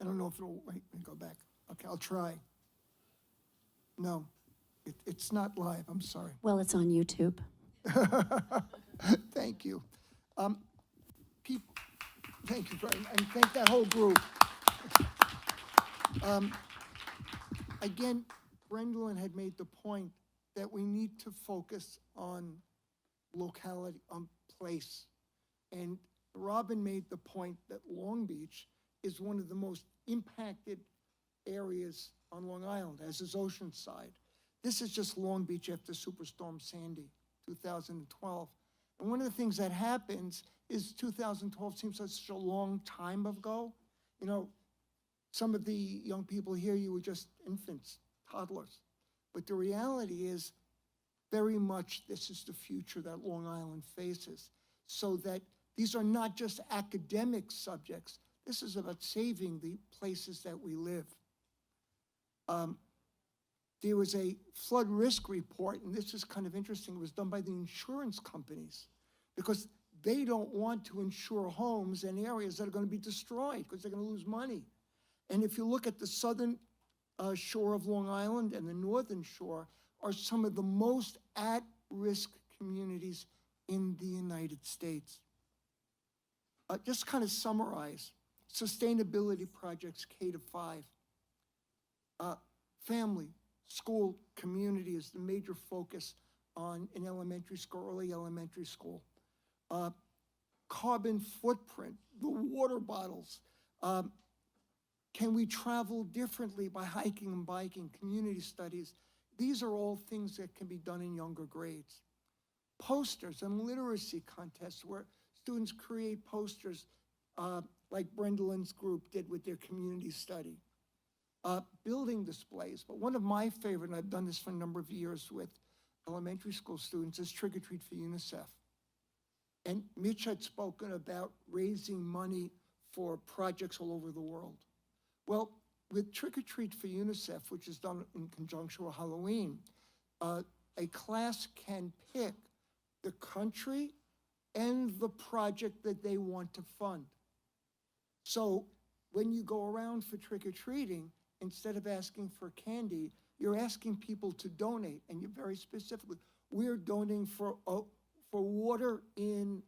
I don't know if it'll, wait, let me go back. Okay, I'll try. No, it's not live, I'm sorry. Well, it's on YouTube. Thank you. Thank you very much, and thank that whole group. Again, Brendan had made the point that we need to focus on locality, on place. And Robin made the point that Long Beach is one of the most impacted areas on Long Island, as is Oceanside. This is just Long Beach after Superstorm Sandy, 2012. And one of the things that happens is 2012 seems such a long time ago. You know, some of the young people here, you were just infants, toddlers. But the reality is very much this is the future that Long Island faces. So that these are not just academic subjects. This is about saving the places that we live. There was a flood risk report, and this is kind of interesting. It was done by the insurance companies because they don't want to insure homes in areas that are going to be destroyed because they're going to lose money. And if you look at the southern shore of Long Island and the northern shore are some of the most at-risk communities in the United States. Just kind of summarize, sustainability projects K to 5. Family, school, community is the major focus on in elementary school, early elementary school. Carbon footprint, the water bottles. Can we travel differently by hiking and biking, community studies? These are all things that can be done in younger grades. Posters and literacy contests where students create posters like Brendalin's group did with their community study. building displays. But one of my favorite, and I've done this for a number of years with elementary school students, is Trick or Treat for UNICEF. And Mitch had spoken about raising money for projects all over the world. Well, with Trick or Treat for UNICEF, which is done in conjunction with Halloween, a class can pick the country and the project that they want to fund. So when you go around for trick-or-treating, instead of asking for candy, you're asking people to donate, and you're very specifically, we're donating for water in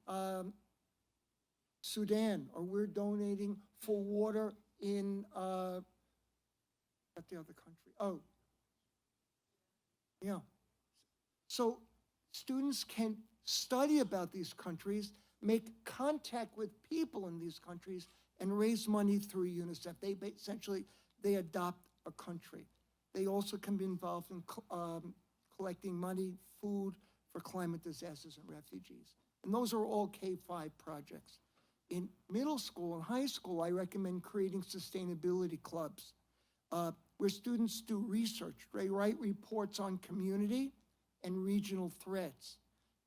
Sudan, or we're donating for water in, what the other country? Oh, yeah. So students can study about these countries, make contact with people in these countries, and raise money through UNICEF. Essentially, they adopt a country. They also can be involved in collecting money, food for climate disasters and refugees. And those are all K-5 projects. In middle school and high school, I recommend creating sustainability clubs where students do research. They write reports on community and regional threats.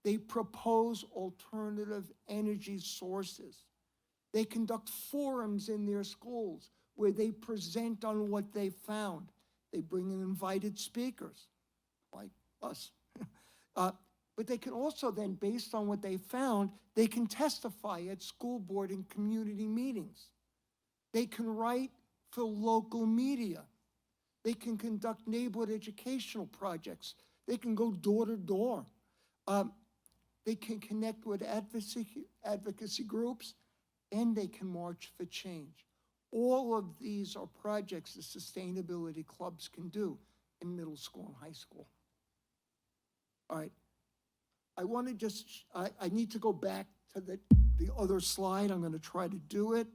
They propose alternative energy sources. They conduct forums in their schools where they present on what they found. They bring in invited speakers, like us. But they can also then, based on what they found, they can testify at school board and community meetings. They can write for local media. They can conduct neighborhood educational projects. They can go door to door. They can connect with advocacy groups, and they can march for change. All of these are projects that sustainability clubs can do in middle school and high school. All right. I want to just, I need to go back to the other slide. I'm going to try to do it.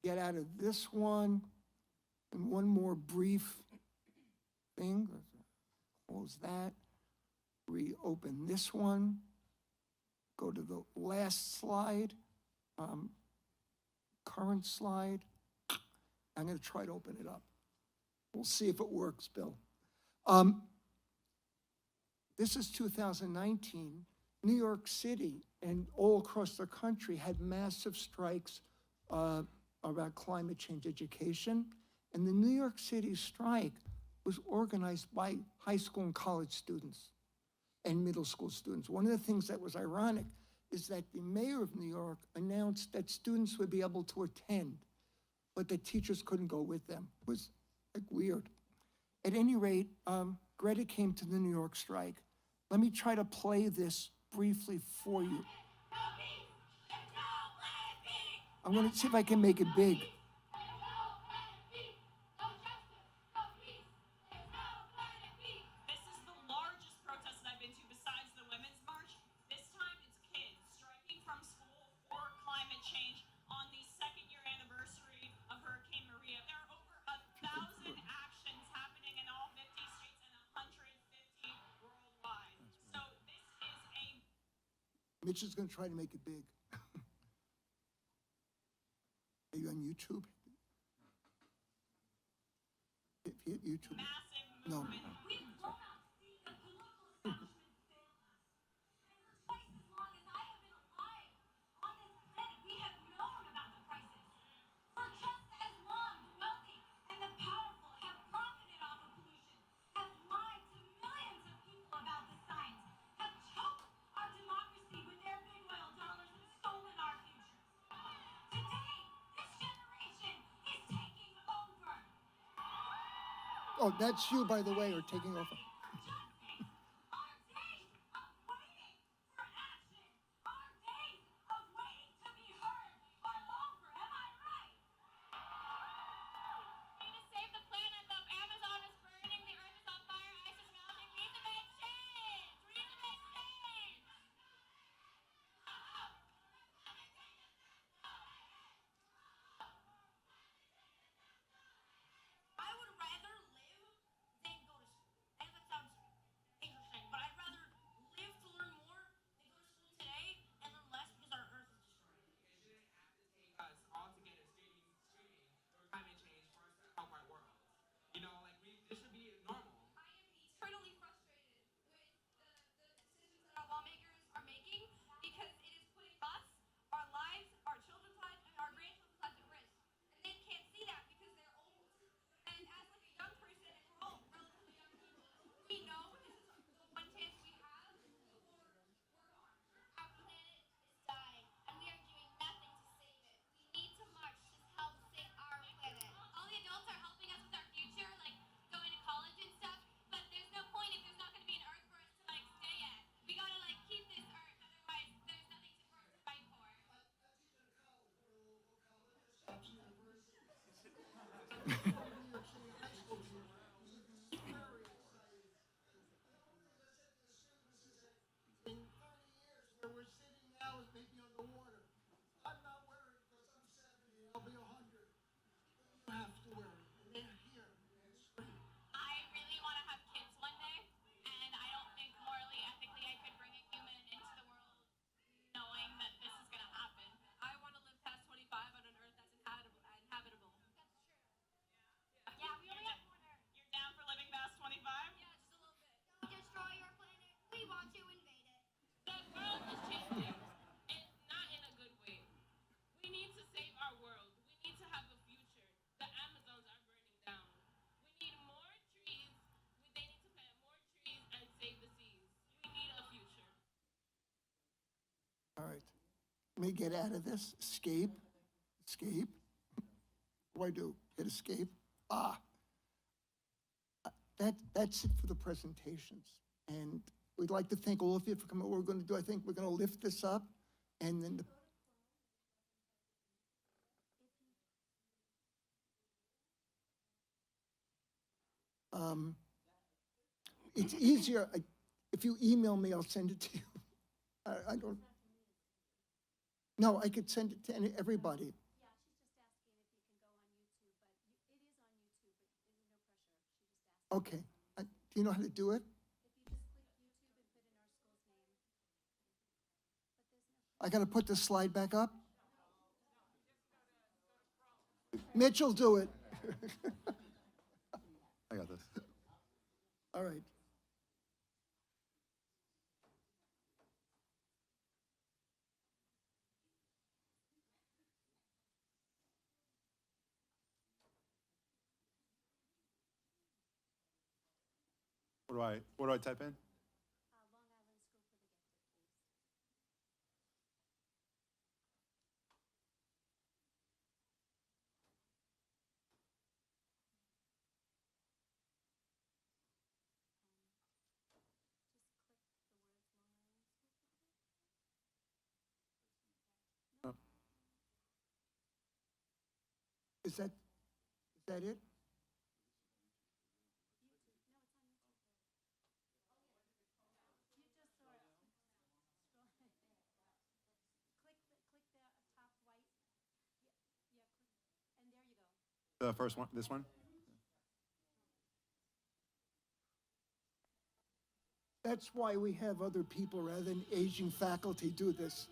Get out of this one. And one more brief thing. Close that. Reopen this one. Go to the last slide. Current slide. I'm going to try to open it up. We'll see if it works, Bill. This is 2019. New York City and all across the country had massive strikes about climate change education. And the New York City strike was organized by high school and college students and middle school students. One of the things that was ironic is that the mayor of New York announced that students would be able to attend, but the teachers couldn't go with them. It was like weird. At any rate, Greta came to the New York strike. Let me try to play this briefly for you. I'm going to see if I can make it big. Mitch is going to try to make it big. Are you on YouTube? If you hit YouTube. No. Oh, that's you, by the way, or taking over. we're sitting now is maybe underwater. I'm not wearing it because I'm 70 and I'll be 100. You have to wear it. And they're here. I really want to have kids one day, and I don't think morally, ethically, I could bring a human into the world knowing that this is going to happen. I want to live past 25 on an earth that's inhabitable. Yeah, we only have one earth. You're down for living past 25? Yeah, just a little bit. Don't destroy our planet. We want to invade it. The world is changing, and not in a good way. We need to save our world. We need to have a future. The Amazons are burning down. We need more trees. They need to plant more trees and save the seas. We need a future. All right. Let me get out of this. Escape. Escape. What do I do? Hit escape. That's it for the presentations. And we'd like to thank all of you for coming. What we're going to do, I think we're going to lift this up and then it's easier, if you email me, I'll send it to you. I don't, no, I could send it to everybody. Yeah, she's just asking if you can go on YouTube, but it is on YouTube, but there's no pressure. She just asked. Okay, do you know how to do it? If you just click YouTube and put in our school's name. But there's no. I gotta put the slide back up? Mitch will do it. I got this. All right. What do I type in? Long Island School for the Gifted, please. Is that it? Click the top white. Yeah, click, and there you go. The first one, this one? That's why we have other people rather than aging faculty do this.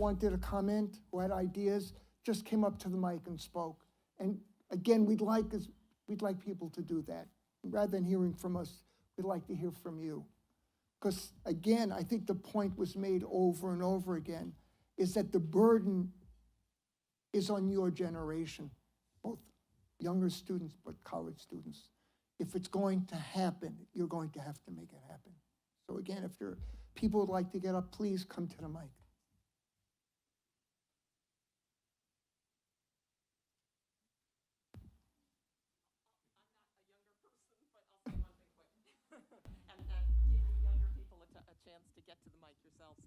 wanted to comment, who had ideas, just came up to the mic and spoke. And again, we'd like people to do that. Rather than hearing from us, we'd like to hear from you. Because again, I think the point was made over and over again, is that the burden is on your generation, both younger students, but college students. If it's going to happen, you're going to have to make it happen. So again, if there are people who'd like to get up, please come to the mic. And give you younger people a chance to get to the mic yourselves.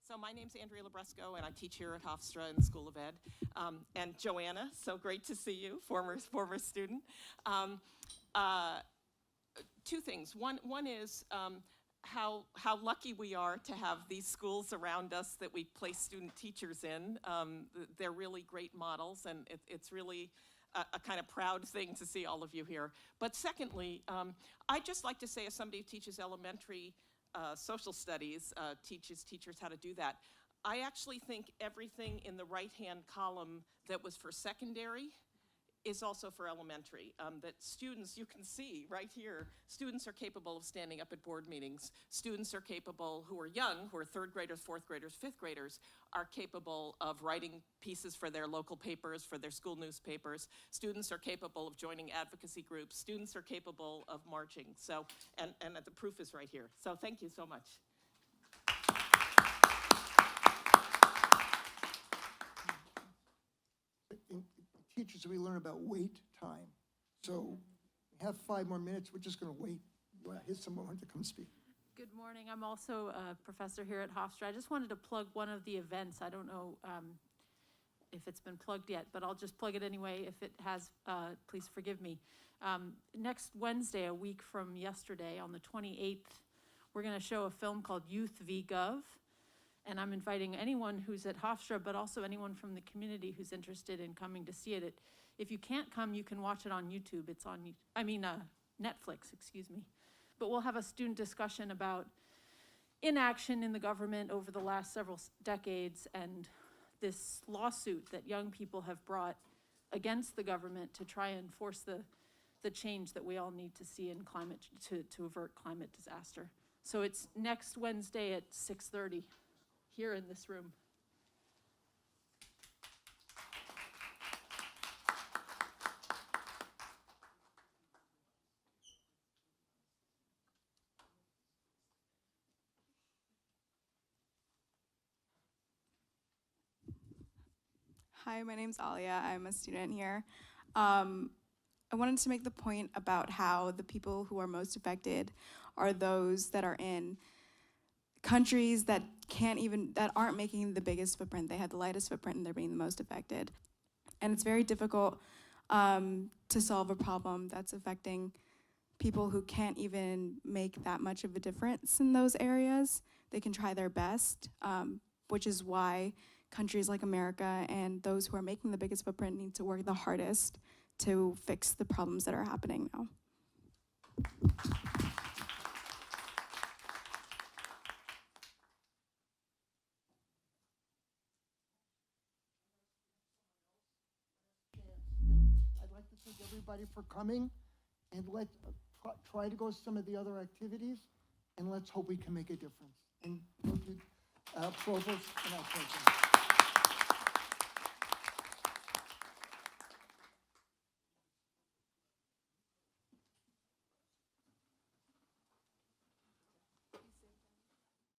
So my name's Andrea Labresco, and I teach here at Hofstra in the School of Ed. And Joanna, so great to see you, former student. Two things. One is how lucky we are to have these schools around us that we place student teachers in. They're really great models, and it's really a kind of proud thing to see all of you here. But secondly, I'd just like to say, as somebody who teaches elementary social studies, teaches teachers how to do that, I actually think everything in the right-hand column that was for secondary is also for elementary. That students, you can see right here, students are capable of standing up at board meetings. Students are capable, who are young, who are third graders, fourth graders, fifth graders, are capable of writing pieces for their local papers, for their school newspapers. Students are capable of joining advocacy groups. Students are capable of marching. So, and the proof is right here. So thank you so much. In teachers, we learn about wait time. So we have 5 more minutes. We're just going to wait. Here's someone to come speak. Good morning. I'm also a professor here at Hofstra. I just wanted to plug one of the events. I don't know if it's been plugged yet, but I'll just plug it anyway. If it has, please forgive me. Next Wednesday, a week from yesterday, on the 28th, we're going to show a film called Youth v. Gov. And I'm inviting anyone who's at Hofstra, but also anyone from the community who's interested in coming to see it. If you can't come, you can watch it on YouTube. It's on, Netflix, excuse me. But we'll have a student discussion about inaction in the government over the last several decades and this lawsuit that young people have brought against the government to try and force the change that we all need to see in climate, to avert climate disaster. So it's next Wednesday at 6:30. Here in this room. Hi, my name's Alia. I'm a student here. I wanted to make the point about how the people who are most affected are those that are in countries that aren't making the biggest footprint. They have the lightest footprint and they're being the most affected. And it's very difficult to solve a problem that's affecting people who can't even make that much of a difference in those areas. They can try their best, which is why countries like America and those who are making the biggest footprint need to work the hardest to fix the problems that are happening now. I'd like to thank everybody for coming, and let's try to go to some of the other activities, and let's hope we can make a difference. And thank you, Provost and our president.